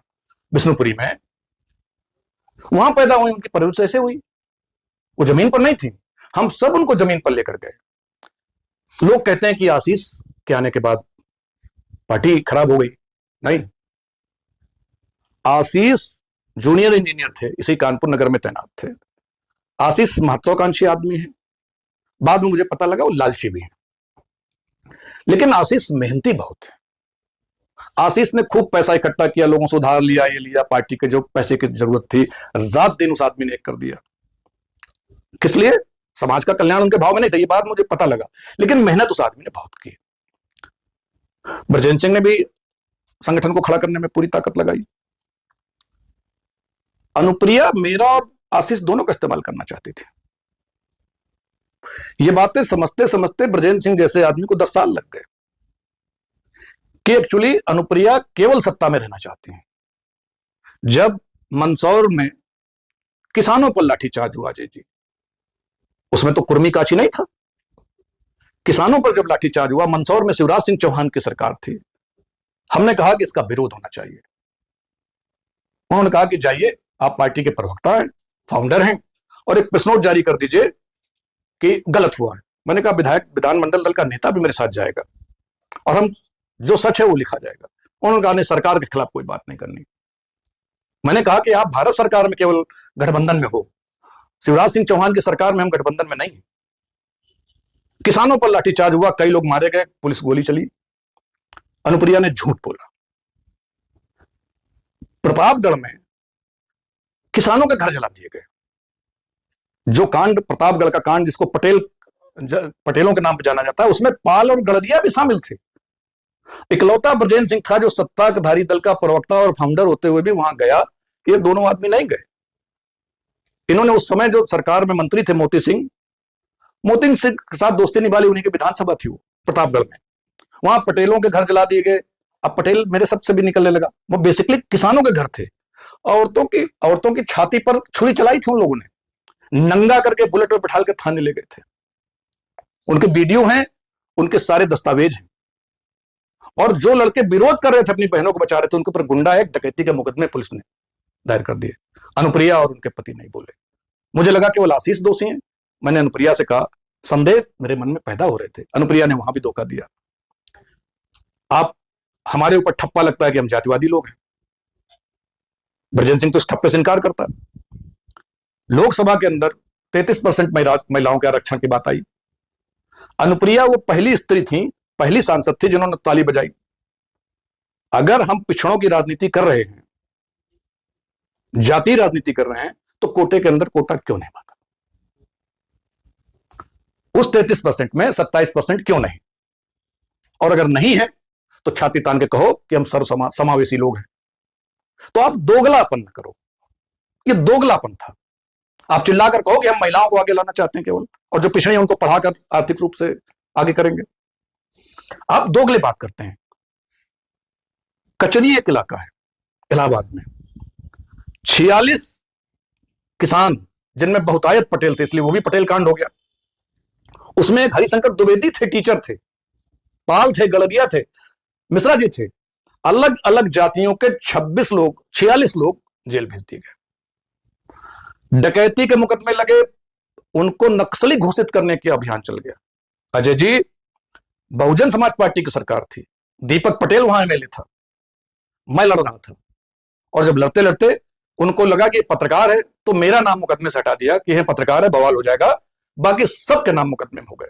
विष्णुपुरी में, वहां पैदा हुई। उनकी परवरिश ऐसे हुई, वो जमीन पर नहीं थी। हम सब उनको जमीन पर लेकर गए। लोग कहते हैं कि आशीष के आने के बाद पार्टी खराब हो गई। नहीं, आशीष जूनियर इंजीनियर थे, इसी कानपुर नगर में तैनात थे। आशीष महत्वाकांक्षी आदमी है, बाद में मुझे पता लगा वो लालची भी है, लेकिन आशीष मेहनती बहुत है। आशीष ने खूब पैसा इकट्ठा किया, लोगों से उधार लिया, ये लिया, पार्टी के जो पैसे की जरूरत थी रात दिन उस आदमी ने एक कर दिया। किस लिए? समाज का कल्याण उनके भाव में नहीं था, ये बात मुझे पता लगा, लेकिन मेहनत उस आदमी ने बहुत की। ब्रजेंद्र सिंह ने भी संगठन को खड़ा करने में पूरी ताकत लगाई। अनुप्रिया मेरा और आशीष दोनों का इस्तेमाल करना चाहती थी। ये बातें समझते समझते ब्रजेंद्र सिंह जैसे आदमी को 10 साल लग गए कि एक्चुअली अनुप्रिया केवल सत्ता में रहना चाहती हैं। जब मंदसौर में किसानों पर लाठीचार्ज हुआ अजय जी, उसमें तो कुर्मी काची नहीं था। किसानों पर जब लाठीचार्ज हुआ, मंदसौर में शिवराज सिंह चौहान की सरकार थी, हमने कहा कि इसका विरोध होना चाहिए। उन्होंने कहा कि जाइए, आप पार्टी के प्रवक्ता हैं, फाउंडर हैं, और एक प्रेस नोट जारी कर दीजिए कि गलत हुआ है। मैंने कहा विधानमंडल दल का नेता भी मेरे साथ जाएगा और हम जो सच है वो लिखा जाएगा। उन्होंने कहा नहीं, सरकार के खिलाफ कोई बात नहीं करनी। मैंने कहा कि आप भारत सरकार में केवल गठबंधन में हो, शिवराज सिंह चौहान की सरकार में हम गठबंधन में नहीं। किसानों पर लाठीचार्ज हुआ, कई लोग मारे गए, पुलिस गोली चली। अनुप्रिया ने झूठ बोला। प्रतापगढ़ में किसानों के घर जला दिए गए। जो कांड, प्रतापगढ़ का कांड, जिसको पटेलों के नाम पर जाना जाता है, उसमें पाल और गड़रिया भी शामिल थे। इकलौता ब्रजेंद्र सिंह था जो सत्ताधारी दल का प्रवक्ता और फाउंडर होते हुए भी वहां गया। ये दोनों आदमी नहीं गए। इन्होंने उस समय जो सरकार में मंत्री थे मोती सिंह के साथ दोस्ती निभा ली। उन्हीं की विधानसभा थी वो प्रतापगढ़ में। वहां पटेलों के घर जला दिए गए। अब पटेल मेरे सबसे भी निकलने लगा। वो बेसिकली किसानों के घर थे। औरतों की छाती पर छुरी चलाई थी उन लोगों ने, नंगा करके बुलेट पर बिठा के थाने ले गए थे। उनके वीडियो हैं, उनके सारे दस्तावेज हैं। और जो लड़के विरोध कर रहे थे, अपनी बहनों को बचा रहे थे, उनके ऊपर गुंडा एक डकैती के मुकदमे पुलिस ने दायर कर दिए। अनुप्रिया और उनके पति नहीं बोले। मुझे लगा केवल आशीष दोषी हैं। मैंने अनुप्रिया से कहा, संदेह मेरे मन में पैदा हो रहे थे। अनुप्रिया ने वहां भी धोखा दिया। आप हमारे ऊपर ठप्पा लगता है कि हम जातिवादी लोग हैं। ब्रजेंद्र सिंह तो इस ठप्पे से इनकार करता है। लोकसभा के अंदर 33% महिलाओं के आरक्षण की बात आई। अनुप्रिया वो पहली स्त्री थी, पहली सांसद थी जिन्होंने ताली बजाई। अगर हम पिछड़ों की राजनीति कर रहे हैं जाति राजनीति कर रहे हैं, तो कोटे के अंदर कोटा क्यों नहीं मांगा? उस 33% में 27% क्यों नहीं? और अगर नहीं है तो छाती तान के कहो कि हम समावेशी लोग हैं। तो आप दोगलापन न करो, ये दोगलापन था। आप चिल्लाकर कहो कि हम महिलाओं को आगे लाना चाहते हैं केवल, और जो पिछड़े हैं उनको पढ़ाकर आर्थिक रूप से आगे करेंगे। आप दोगले बात करते हैं। कचरी एक इलाका है इलाहाबाद में, 46 किसान जिनमें बहुतायत पटेल थे, इसलिए वो भी पटेल कांड हो गया। उसमें एक हरिशंकर द्विवेदी थे, टीचर थे, पाल थे, गड़रिया थे, मिश्रा जी थे। अलग अलग जातियों के 46 लोग जेल भेज दिए गए। डकैती के मुकदमे लगे, उनको नक्सली घोषित करने के अभियान चल गया। अजय जी, बहुजन समाज पार्टी की सरकार थी, दीपक पटेल वहां एमएलए था, मैं लड़ रहा था, और जब लड़ते लड़ते उनको लगा कि पत्रकार है, तो मेरा नाम मुकदमे से हटा दिया कि यह पत्रकार है, बवाल हो जाएगा। बाकी सबके नाम मुकदमे में हो गए।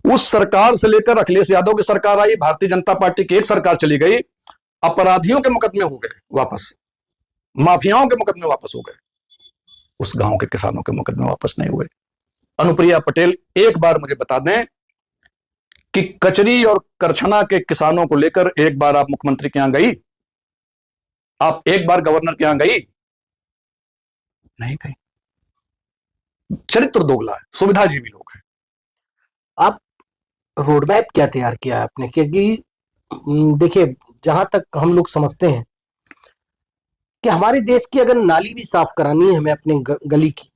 उस सरकार से लेकर अखिलेश यादव की सरकार आई, भारतीय जनता पार्टी की एक सरकार चली गई, अपराधियों के मुकदमे हो गए वापस, माफियाओं के मुकदमे वापस हो गए। उस गांव के किसानों के मुकदमे वापस नहीं हुए। अनुप्रिया पटेल, एक बार मुझे बता दें कि कचरी और करछना के किसानों को लेकर एक बार आप मुख्यमंत्री के यहां गई? आप एक बार गवर्नर के यहां गई? नहीं गई। चरित्र दोगला है, सुविधाजीवी लोग हैं। आप रोड मैप क्या तैयार किया है आपने? क्योंकि देखिए, जहां तक हम लोग समझते हैं कि हमारे देश की अगर नाली भी साफ करानी है हमें अपने गली की,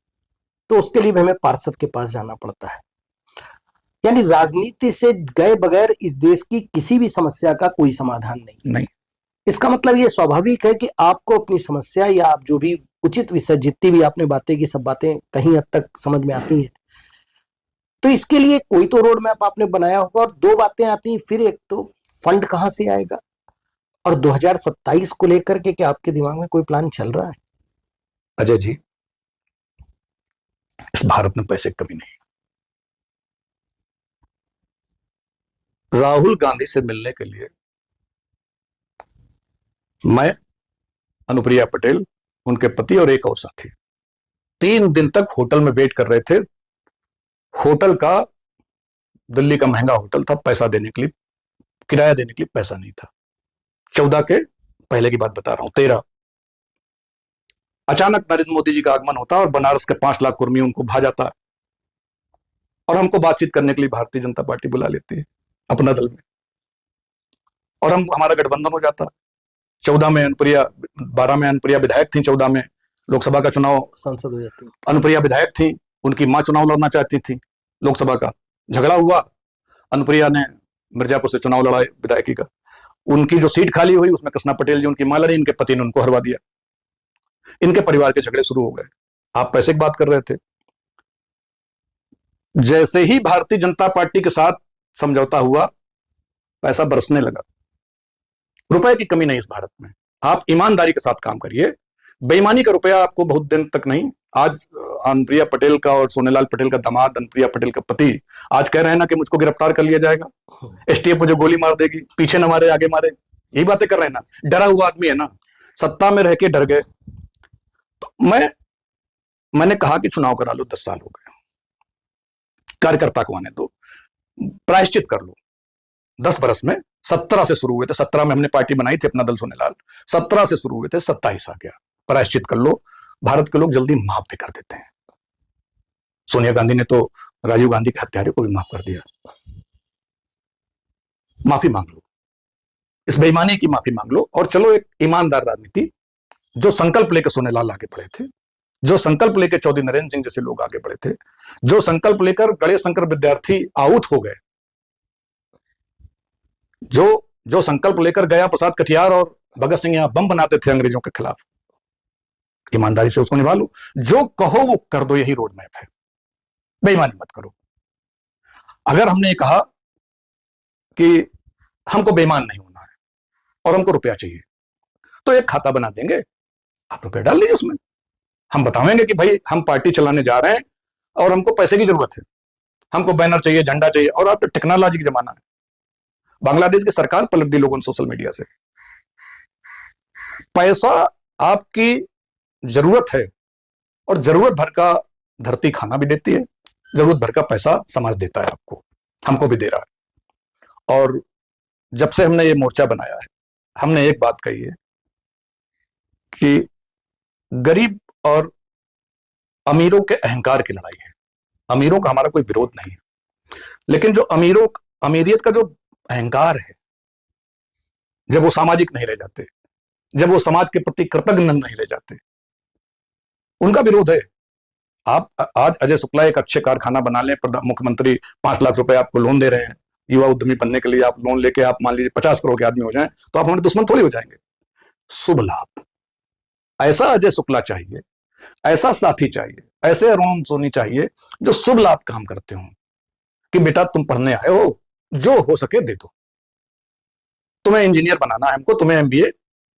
तो उसके लिए भी हमें पार्षद के पास जाना पड़ता है। यानी राजनीति से गए बगैर इस देश की किसी भी समस्या का कोई समाधान नहीं। इसका मतलब ये स्वाभाविक है कि आपको अपनी समस्या या आप जो भी उचित विषय, जितनी भी आपने बातें की, सब बातें कहीं हद तक समझ में आती हैं। तो इसके लिए कोई तो रोड मैप आपने बनाया होगा। और दो बातें आती हैं फिर, एक तो फंड कहां से आएगा, और 2027 को लेकर के क्या आपके दिमाग में कोई प्लान चल रहा है? अजय जी, इस भारत में पैसे की कमी नहीं। राहुल गांधी से मिलने के लिए मैं, अनुप्रिया पटेल, उनके पति और एक और साथी 3 दिन तक होटल में वेट कर रहे थे। होटल का, दिल्ली का महंगा होटल था, पैसा देने के लिए, किराया देने के लिए पैसा नहीं था। 14 के पहले की बात बता रहा हूं, 13 अचानक नरेंद्र मोदी जी का आगमन होता और बनारस के 5 लाख कर्मी उनको भा जाता, और हमको बातचीत करने के लिए भारतीय जनता पार्टी बुला लेती है अपना दल में, और हमारा गठबंधन हो जाता। 14 में अनुप्रिया, 12 में अनुप्रिया विधायक थी, 14 में लोकसभा का चुनाव संसद हो जाती है। अनुप्रिया विधायक थी, उनकी मां चुनाव लड़ना चाहती थी लोकसभा का, झगड़ा हुआ, अनुप्रिया ने मिर्जापुर से चुनाव लड़ा विधायकी का, उनकी जो सीट खाली हुई उसमें कृष्णा पटेल जी उनकी मां लड़ी, इनके पति ने उनको हरवा दिया। इनके परिवार के झगड़े शुरू हो गए। आप पैसे की बात कर रहे थे, जैसे ही भारतीय जनता पार्टी के साथ समझौता हुआ, पैसा बरसने लगा। रुपए की कमी नहीं इस भारत में। आप ईमानदारी के साथ काम करिए, बेईमानी का रुपया आपको बहुत दिन तक नहीं। आज अनुप्रिया पटेल का और सोनेलाल पटेल का दामाद, अनुप्रिया पटेल का पति, आज कह रहे हैं ना कि मुझको गिरफ्तार कर लिया जाएगा, एसटीएफ मुझे गोली मार देगी, पीछे न मारे आगे मारे, यही बातें कर रहे हैं ना। डरा हुआ आदमी है ना, सत्ता में रह के डर गए। तो मैंने कहा कि चुनाव करा लो, 10 साल हो गए, कार्यकर्ता को आने दो, प्रायश्चित कर लो। 10 बरस में 17 से शुरू हुए थे, 17 में हमने पार्टी बनाई थी अपना दल सोनेलाल, 17 से शुरू हुए थे, 27 आ गया, प्रायश्चित कर लो। भारत के लोग जल्दी माफ भी कर देते हैं। सोनिया गांधी ने तो राजीव गांधी के हत्यारे को भी माफ कर दिया। माफी मांग लो, इस बेईमानी की माफी मांग लो, और चलो एक ईमानदार राजनीति। जो संकल्प लेकर सोनेलाल आगे बढ़े थे, जो संकल्प लेकर चौधरी नरेंद्र सिंह जैसे लोग आगे बढ़े थे, जो संकल्प लेकर गणेश शंकर विद्यार्थी आउट हो गए, जो संकल्प लेकर गया प्रसाद कटियार और भगत सिंह यहां बम बनाते थे अंग्रेजों के खिलाफ, ईमानदारी से उसको निभा लो। जो कहो वो कर दो, यही रोड मैप है। बेईमानी मत करो। अगर हमने कहा कि हमको बेईमान नहीं होना है और हमको रुपया चाहिए, तो एक खाता बना देंगे, आप रुपया डाल लीजिए उसमें। हम बताएंगे कि भाई हम पार्टी चलाने जा रहे हैं और हमको पैसे की जरूरत है, हमको बैनर चाहिए, झंडा चाहिए। और आप टेक्नोलॉजी का जमाना है, बांग्लादेश की सरकार पलट दी लोगों ने सोशल मीडिया से। पैसा आपकी जरूरत है, और जरूरत भर का धरती खाना भी देती है, जरूरत भर का पैसा समाज देता है आपको, हमको भी दे रहा है। और जब से हमने ये मोर्चा बनाया है, हमने एक बात कही है कि गरीब और अमीरों के अहंकार की लड़ाई है। अमीरों का हमारा कोई विरोध नहीं है, लेकिन जो अमीरियत का जो अहंकार है, जब वो सामाजिक नहीं रह जाते, जब वो समाज के प्रति कृतज्ञ नहीं रह जाते, उनका विरोध है। आप आज अजय शुक्ला एक अच्छे कारखाना बना लें, मुख्यमंत्री 5 लाख रुपए आपको लोन दे रहे हैं, युवा उद्यमी बनने के लिए आप लोन लेके आप मान लीजिए 50 करोड़ के आदमी हो जाएं, तो आप हमारे दुश्मन थोड़ी हो जाएंगे। शुभ लाभ, ऐसा अजय शुक्ला चाहिए, ऐसा साथी चाहिए, ऐसे अरुण सोनी चाहिए जो शुभ लाभ काम करते हो, कि बेटा तुम पढ़ने आए हो, जो हो सके दे दो, तुम्हें इंजीनियर बनाना है हमको, तुम्हें एमबीए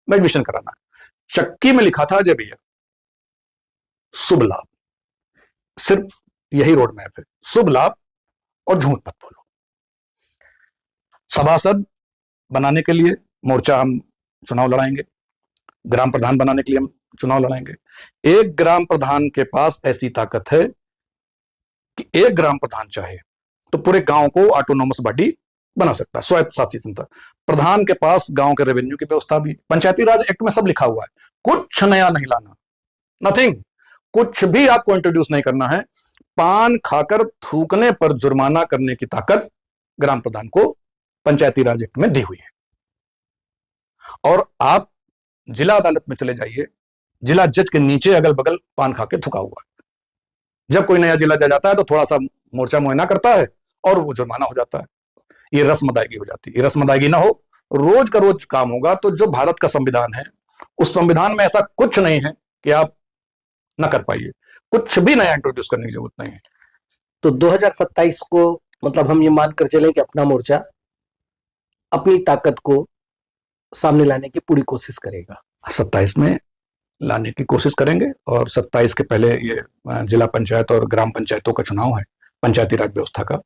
में एडमिशन कराना है। चक्की में लिखा था अजय भैया, शुभ लाभ, सिर्फ यही रोड मैप है, शुभ लाभ और झूठ मत बोलो। सभासद बनाने के लिए मोर्चा हम चुनाव लड़ाएंगे, ग्राम प्रधान बनाने के लिए हम चुनाव लड़ाएंगे। एक ग्राम प्रधान के पास ऐसी ताकत है कि एक ग्राम प्रधान चाहे तो पूरे गांव को ऑटोनोमस बॉडी बना सकता है, स्वायत्त शासित संस्था। प्रधान के पास गांव के रेवेन्यू की व्यवस्था भी, पंचायती राज एक्ट में सब लिखा हुआ है, कुछ नया नहीं लाना, नथिंग, कुछ भी आपको इंट्रोड्यूस नहीं करना है। पान खाकर थूकने पर जुर्माना करने की ताकत ग्राम प्रधान को पंचायती राज एक्ट में दी हुई है। और आप जिला अदालत में चले जाइए, जिला जज के नीचे अगल बगल पान खा के थुका हुआ है। जब कोई नया जिला जज आता है तो थोड़ा सा मोर्चा मुआयना करता है और वो जुर्माना हो जाता है, ये रस्म अदायगी हो जाती है। ये रस्म अदायगी ना हो, रोज का रोज काम होगा। तो जो भारत का संविधान है, उस संविधान में ऐसा कुछ नहीं है कि आप ना कर पाइए, कुछ भी नया इंट्रोड्यूस करने की जरूरत नहीं है। तो 2027 को मतलब हम ये मानकर चलें कि अपना मोर्चा अपनी ताकत को सामने लाने की पूरी कोशिश करेगा। 27 में लाने की कोशिश करेंगे, और 27 के पहले ये जिला पंचायत और ग्राम पंचायतों का चुनाव है, पंचायती राज व्यवस्था का,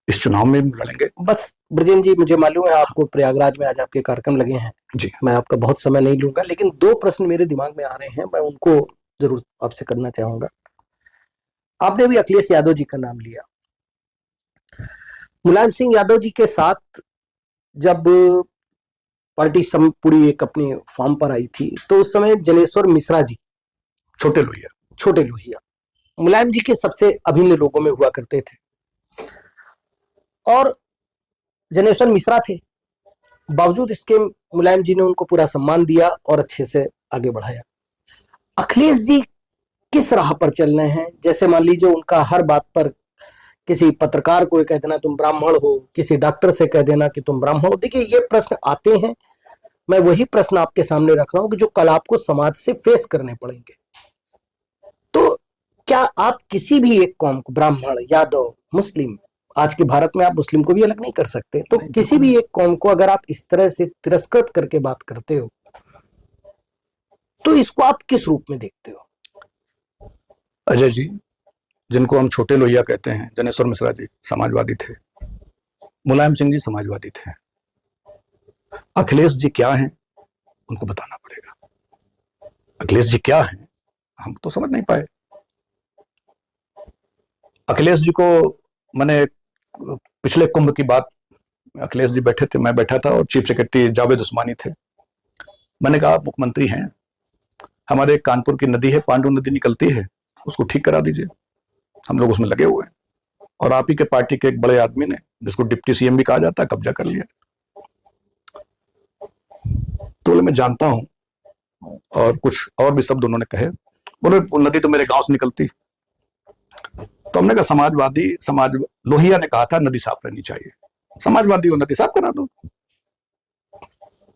इस चुनाव में लड़ेंगे। बस ब्रजेन जी, मुझे मालूम है आपको प्रयागराज में आज आपके कार्यक्रम लगे हैं जी, मैं आपका बहुत समय नहीं लूंगा, लेकिन 2 प्रश्न मेरे दिमाग में आ रहे हैं, मैं उनको जरूर आपसे करना चाहूंगा। आपने अभी अखिलेश यादव जी का नाम लिया। मुलायम सिंह यादव जी के साथ जब पार्टी पूरी एक अपने फॉर्म पर आई थी, तो उस समय जनेश्वर मिश्रा जी, छोटे लोहिया मुलायम जी के सबसे अभिन्न लोगों में हुआ करते थे, और जनेश्वर मिश्रा थे। बावजूद इसके मुलायम जी ने उनको पूरा सम्मान दिया और अच्छे से आगे बढ़ाया। अखिलेश जी किस राह पर चल रहे हैं? जैसे मान लीजिए उनका हर बात पर किसी पत्रकार को कह देना तुम ब्राह्मण हो, किसी डॉक्टर से कह देना कि तुम ब्राह्मण हो। देखिए ये प्रश्न आते हैं, मैं वही प्रश्न आपके सामने रख रहा हूं कि जो कल आपको समाज से फेस करने पड़ेंगे। तो क्या आप किसी भी एक कौम को, ब्राह्मण, यादव, मुस्लिम, आज के भारत में आप मुस्लिम को भी अलग नहीं कर सकते, तो किसी भी एक कौम को अगर आप इस तरह से तिरस्कृत करके बात करते हो, तो इसको आप किस रूप में देखते हो? अजय जी, जिनको हम छोटे लोहिया कहते हैं, जनेश्वर मिश्रा जी समाजवादी थे, मुलायम सिंह जी समाजवादी थे, अखिलेश जी क्या हैं उनको बताना पड़ेगा। अखिलेश जी क्या हैं हम तो समझ नहीं पाए। अखिलेश जी को मैंने पिछले कुंभ की बात, अखिलेश जी बैठे थे, मैं बैठा था, और चीफ सेक्रेटरी जावेद उस्मानी थे। मैंने कहा आप मुख्यमंत्री हैं, हमारे कानपुर की नदी है, पांडु नदी निकलती है, उसको ठीक करा दीजिए, हम लोग उसमें लगे हुए हैं। और आप ही के पार्टी के एक बड़े आदमी ने, जिसको डिप्टी सीएम भी कहा जाता है, कब्जा कर लिया। तो मैं जानता हूं, और कुछ और भी शब्द उन्होंने कहे, बोले नदी तो मेरे गांव से निकलती। तो हमने कहा समाज लोहिया ने कहा था नदी साफ रहनी चाहिए, समाजवादी हो नदी साफ करा दो।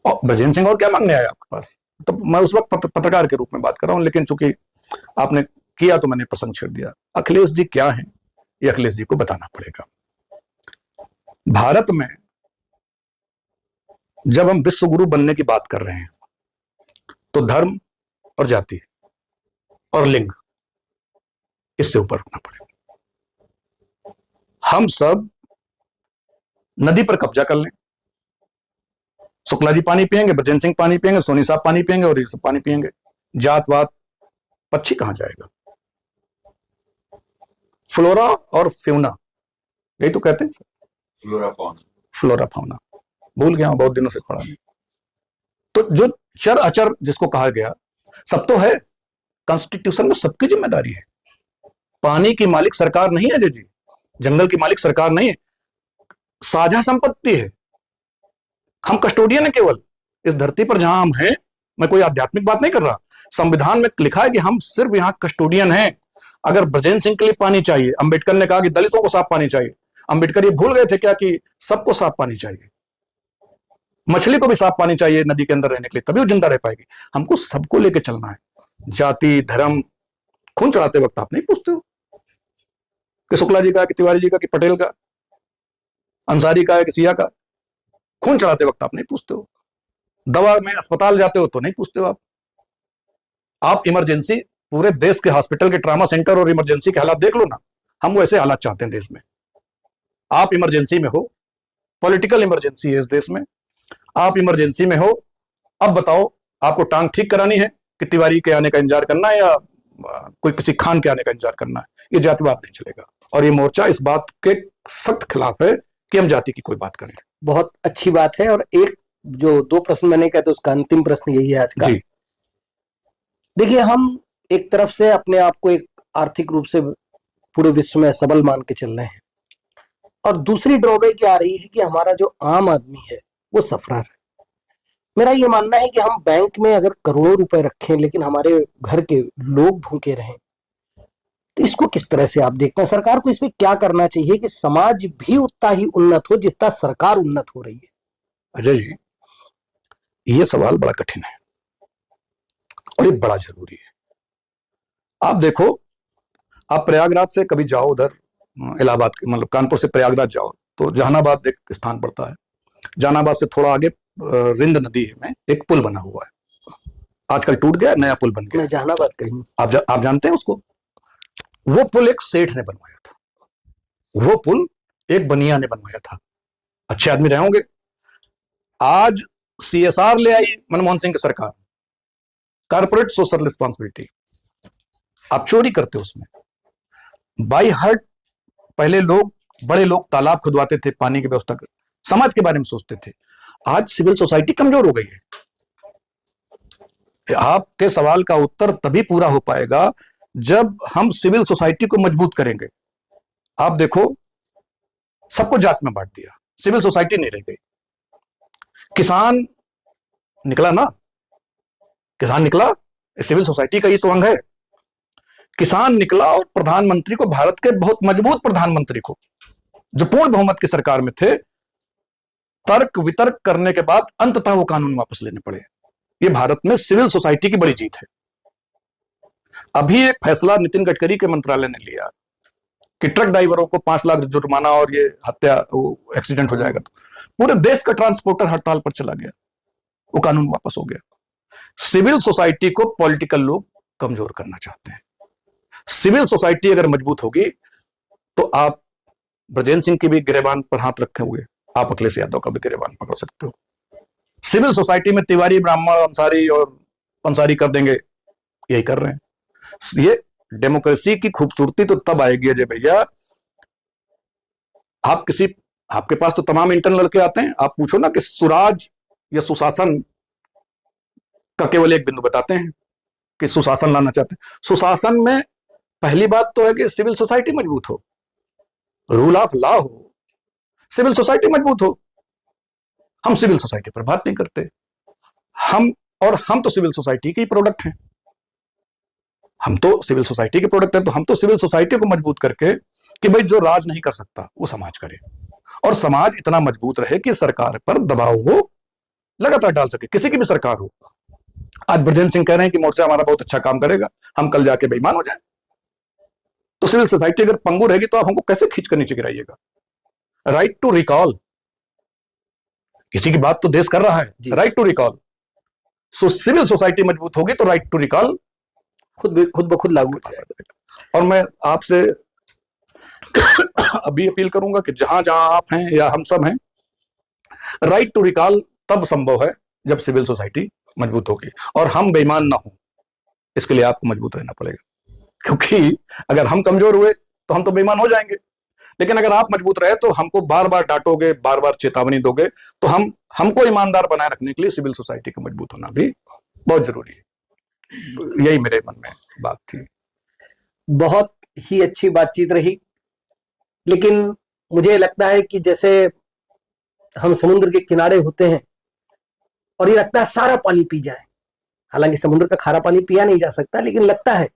और ब्रजेंद्र सिंह और क्या मांगने आए आपके पास? तो मैं उस वक्त पत्रकार के रूप में बात कर रहा हूं, लेकिन चूंकि आपने किया तो मैंने प्रसंग छेड़ दिया। अखिलेश जी क्या हैं ये अखिलेश जी को बताना पड़ेगा। भारत में जब हम विश्व गुरु बनने की बात कर रहे हैं, तो धर्म और जाति और लिंग, इससे ऊपर उठना पड़ेगा। हम सब नदी पर कब्जा कर लें, शुक्ला जी पानी पिएंगे, ब्रजेंद्र सिंह पानी पिएंगे, सोनी साहब पानी पिएंगे, और ये सब पानी पिएंगे, जातवात, पक्षी कहां जाएगा? फ्लोरा और फ्यूना, यही तो कहते हैं, फ्लोरा फाउना। फ्लोरा फाउना भूल गया हूं, बहुत दिनों से पढ़ा नहीं। तो जो चर अचर जिसको कहा गया, सब तो है कॉन्स्टिट्यूशन में, सबकी जिम्मेदारी है। पानी की मालिक सरकार नहीं है अजय जी, जंगल की मालिक सरकार नहीं है, साझा संपत्ति है। हम कस्टोडियन है केवल इस धरती पर जहां हम हैं। मैं कोई आध्यात्मिक बात नहीं कर रहा, संविधान में लिखा है कि हम सिर्फ यहां कस्टोडियन हैं। अगर ब्रजेंद्र सिंह के लिए पानी चाहिए, अंबेडकर ने कहा कि दलितों को साफ पानी चाहिए, अंबेडकर ये भूल गए थे क्या कि सबको साफ पानी चाहिए? मछली को भी साफ पानी चाहिए नदी के अंदर रहने के लिए, तभी वो जिंदा रह पाएगी। हमको सबको लेके चलना है। जाति धर्म खून चढ़ाते वक्त आप नहीं पूछते हो कि शुक्ला जी का, कि तिवारी जी का, कि पटेल का, अंसारी का है कि सिया का। खून चढ़ाते वक्त आप नहीं पूछते हो। दवा में अस्पताल जाते हो तो नहीं पूछते हो आप इमरजेंसी, पूरे देश के हॉस्पिटल के ट्रामा सेंटर और इमरजेंसी के हालात देख लो ना। हम वैसे हालात चाहते हैं देश में। आप इमरजेंसी में हो, पॉलिटिकल इमरजेंसी है इस देश में, आप इमरजेंसी में हो। अब बताओ, आपको टांग ठीक करानी है कि तिवारी के आने का इंतजार करना है या कोई किसी खान के आने का इंतजार करना है? ये जातिवाद नहीं चलेगा, और ये मोर्चा इस बात के सख्त खिलाफ है कि हम जाति की कोई बात करें। बहुत अच्छी बात है। और एक जो 2 प्रश्न मैंने कहा था उसका अंतिम प्रश्न यही है आज का। जी। देखिए, हम एक तरफ से अपने आप को एक आर्थिक रूप से पूरे विश्व में सबल मान के चल रहे हैं, और दूसरी ड्रॉबैक आ रही है कि हमारा जो आम आदमी है वो सफरर है। मेरा ये मानना है कि हम बैंक में अगर करोड़ों रुपए रखें लेकिन हमारे घर के लोग भूखे रहें, तो इसको किस तरह से आप देखते हैं? सरकार को इसमें क्या करना चाहिए कि समाज भी उतना ही उन्नत हो जितना सरकार उन्नत हो रही है? अजय जी, ये सवाल बड़ा कठिन है और ये बड़ा जरूरी है। आप देखो, आप प्रयागराज से कभी जाओ, उधर इलाहाबाद, मतलब कानपुर से प्रयागराज जाओ तो जहानाबाद एक स्थान पड़ता है। जहानाबाद से थोड़ा आगे रिंद नदी में एक पुल बना हुआ है, आजकल टूट गया, नया पुल बन गया। मैं जहानाबाद कहीं, आप जानते हैं उसको? वो पुल एक सेठ ने बनवाया था, वो पुल एक बनिया ने बनवाया था। अच्छे आदमी रहे होंगे। आज CSR ले आई मनमोहन सिंह की सरकार, कारपोरेट सोशल रिस्पॉन्सिबिलिटी। आप चोरी करते हो उसमें। बाई हार्ट पहले लोग, बड़े लोग तालाब खुदवाते थे, पानी की व्यवस्था कर, समाज के बारे में सोचते थे। आज सिविल सोसाइटी कमजोर हो गई है। आपके सवाल का उत्तर तभी पूरा हो पाएगा जब हम सिविल सोसाइटी को मजबूत करेंगे। आप देखो, सबको जात में बांट दिया, सिविल सोसाइटी नहीं रह गई। किसान निकला ना, किसान निकला, सिविल सोसाइटी का ये तो अंग है। किसान निकला और प्रधानमंत्री को, भारत के बहुत मजबूत प्रधानमंत्री को, जो पूर्ण बहुमत की सरकार में थे, तर्क वितर्क करने के बाद अंततः वो कानून वापस लेने पड़े। ये भारत में सिविल सोसाइटी की बड़ी जीत है। अभी एक फैसला नितिन गडकरी के मंत्रालय ने लिया कि ट्रक ड्राइवरों को 5 लाख जुर्माना और ये हत्या, वो एक्सीडेंट हो जाएगा तो पूरे देश का ट्रांसपोर्टर हड़ताल पर चला गया, वो कानून वापस हो गया। सिविल सोसाइटी को पॉलिटिकल लोग कमजोर करना चाहते हैं। सिविल सोसाइटी अगर मजबूत होगी तो आप ब्रजेंद्र सिंह की भी गिरेबान पर हाथ रखे हुए, आप अखिलेश यादव का भी गिरेबान पकड़ सकते हो। सिविल सोसाइटी में तिवारी, ब्राह्मण, अंसारी और पंसारी कर देंगे, यही कर रहे हैं। ये डेमोक्रेसी की खूबसूरती तो तब आएगी अजय भैया, आपके पास तो तमाम इंटर्न लड़के आते हैं, आप पूछो ना कि सुराज या सुशासन का केवल एक बिंदु बताते हैं कि सुशासन लाना चाहते हैं। सुशासन में पहली बात तो है कि सिविल सोसाइटी मजबूत हो, रूल ऑफ लॉ हो, सिविल सोसाइटी मजबूत हो। हम सिविल सोसाइटी पर बात नहीं करते। हम तो सिविल सोसाइटी के प्रोडक्ट हैं। हम तो सिविल सोसाइटी के प्रोडक्ट हैं, तो हम तो सिविल सोसाइटी को मजबूत करके कि भाई जो राज नहीं कर सकता वो समाज करे, और समाज इतना मजबूत रहे कि सरकार पर दबाव वो लगातार डाल सके, किसी की भी सरकार हो। आज ब्रजेंद्र सिंह कह रहे हैं कि मोर्चा हमारा बहुत अच्छा काम करेगा, हम कल जाके बेईमान हो जाए, तो सिविल सोसाइटी अगर पंगु रहेगी तो आप हमको कैसे खींच कर नीचे गिराइएगा? राइट टू रिकॉल, किसी की बात तो देश कर रहा है, right to recall. So civil society मजबूत होगी तो राइट टू रिकॉल खुद ब खुद लागू हो जाएगा। और मैं आपसे अभी अपील करूंगा कि जहां जहां आप हैं या हम सब हैं, राइट टू रिकॉल तब संभव है जब सिविल सोसाइटी मजबूत होगी और हम बेईमान ना हो। इसके लिए आपको मजबूत रहना पड़ेगा, क्योंकि अगर हम कमजोर हुए तो हम तो बेईमान हो जाएंगे। लेकिन अगर आप मजबूत रहे तो हमको बार बार डांटोगे, बार बार चेतावनी दोगे, तो हमको ईमानदार बनाए रखने के लिए सिविल सोसाइटी का मजबूत होना भी बहुत जरूरी है। यही मेरे मन में बात थी। बहुत ही अच्छी बातचीत रही, लेकिन मुझे लगता है कि जैसे हम समुद्र के किनारे होते हैं और ये लगता है सारा पानी पी जाए, हालांकि समुद्र का खारा पानी पिया नहीं जा सकता, लेकिन लगता है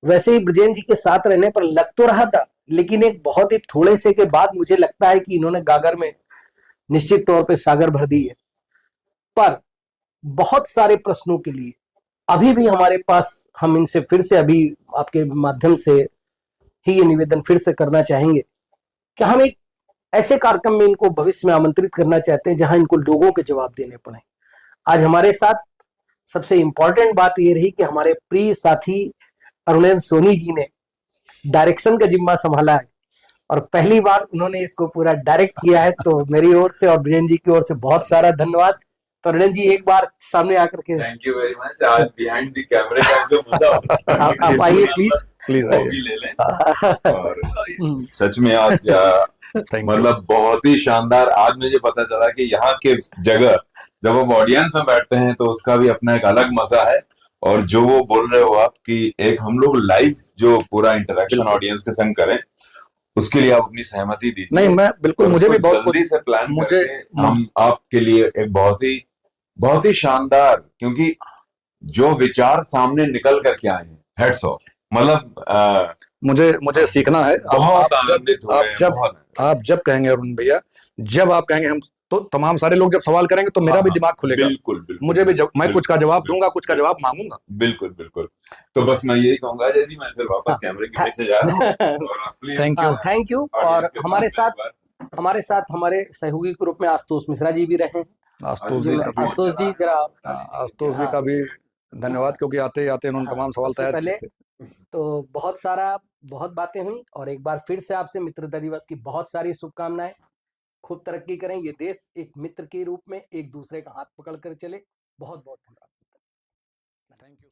वैसे ही ब्रजेन जी के साथ रहने पर लग तो रहा था, लेकिन एक बहुत ही थोड़े से के बाद मुझे लगता है कि इन्होंने गागर में निश्चित तौर पे सागर भर दी है। पर बहुत सारे प्रश्नों के लिए अभी भी हमारे पास, हम इनसे फिर से अभी आपके माध्यम से ही ये निवेदन फिर से करना चाहेंगे कि हम एक ऐसे कार्यक्रम में इनको भविष्य में आमंत्रित करना चाहते हैं जहां इनको लोगों के जवाब देने पड़े। आज हमारे साथ सबसे इंपॉर्टेंट बात ये रही कि हमारे प्रिय साथी अरुणेंद्र सोनी जी ने डायरेक्शन का जिम्मा संभाला है और पहली बार उन्होंने इसको पूरा डायरेक्ट किया है, तो मेरी ओर से और ब्रजेन जी की ओर से बहुत सारा धन्यवाद। तो अरुणेंद्र जी एक बार सामने आकर के थैंक यू वेरी मच। आज बिहाइंड द कैमरे का जो मजा होता है आप आइए प्लीज वो भी ले लें। और सच में आज मतलब बहुत ही शानदार। आज मुझे पता चला कि यहाँ के जगह जब हम ऑडियंस में बैठते हैं तो उसका भी अपना एक अलग मजा है। और जो वो बोल रहे हो आप कि एक हम लोग लाइव जो पूरा इंटरेक्शन ऑडियंस के संग करें, उसके लिए आप अपनी सहमति दीजिए। नहीं, मैं बिल्कुल, मुझे भी बहुत जल्दी से प्लान करके हम आपके लिए एक बहुत ही शानदार, क्योंकि जो विचार सामने निकल करके आए हैं, हेड्स ऑफ। मतलब मुझे सीखना है। बहुत आनंदित हो गए। आप जब कहेंगे अरुण भैया, जब आप कहेंगे, हम तो तमाम सारे लोग जब सवाल करेंगे तो मेरा भी दिमाग खुलेगा। बिल्कुल मुझे भी मैं कुछ का जवाब दूंगा, कुछ का जवाब मांगूंगा। बिल्कुल। तो बस मैं यही कहूंगा अजय जी, मैं फिर वापस कैमरे के पीछे जा रहा हूँ। Thank you. और हमारे साथ हमारे सहयोगी के रूप में आशुतोष मिश्रा जी भी रहे हैं। आशुतोष जी जरा, आशुतोष जी का भी धन्यवाद, क्योंकि आते आते उन्होंने तमाम सवाल तैयार किए थे। तो बहुत बातें हुई और एक बार फिर से आपसे मित्रता दिवस की बहुत सारी शुभकामनाएं। खूब तरक्की करें, ये देश एक मित्र के रूप में एक दूसरे का हाथ पकड़ कर चले। बहुत बहुत धन्यवाद। Thank you.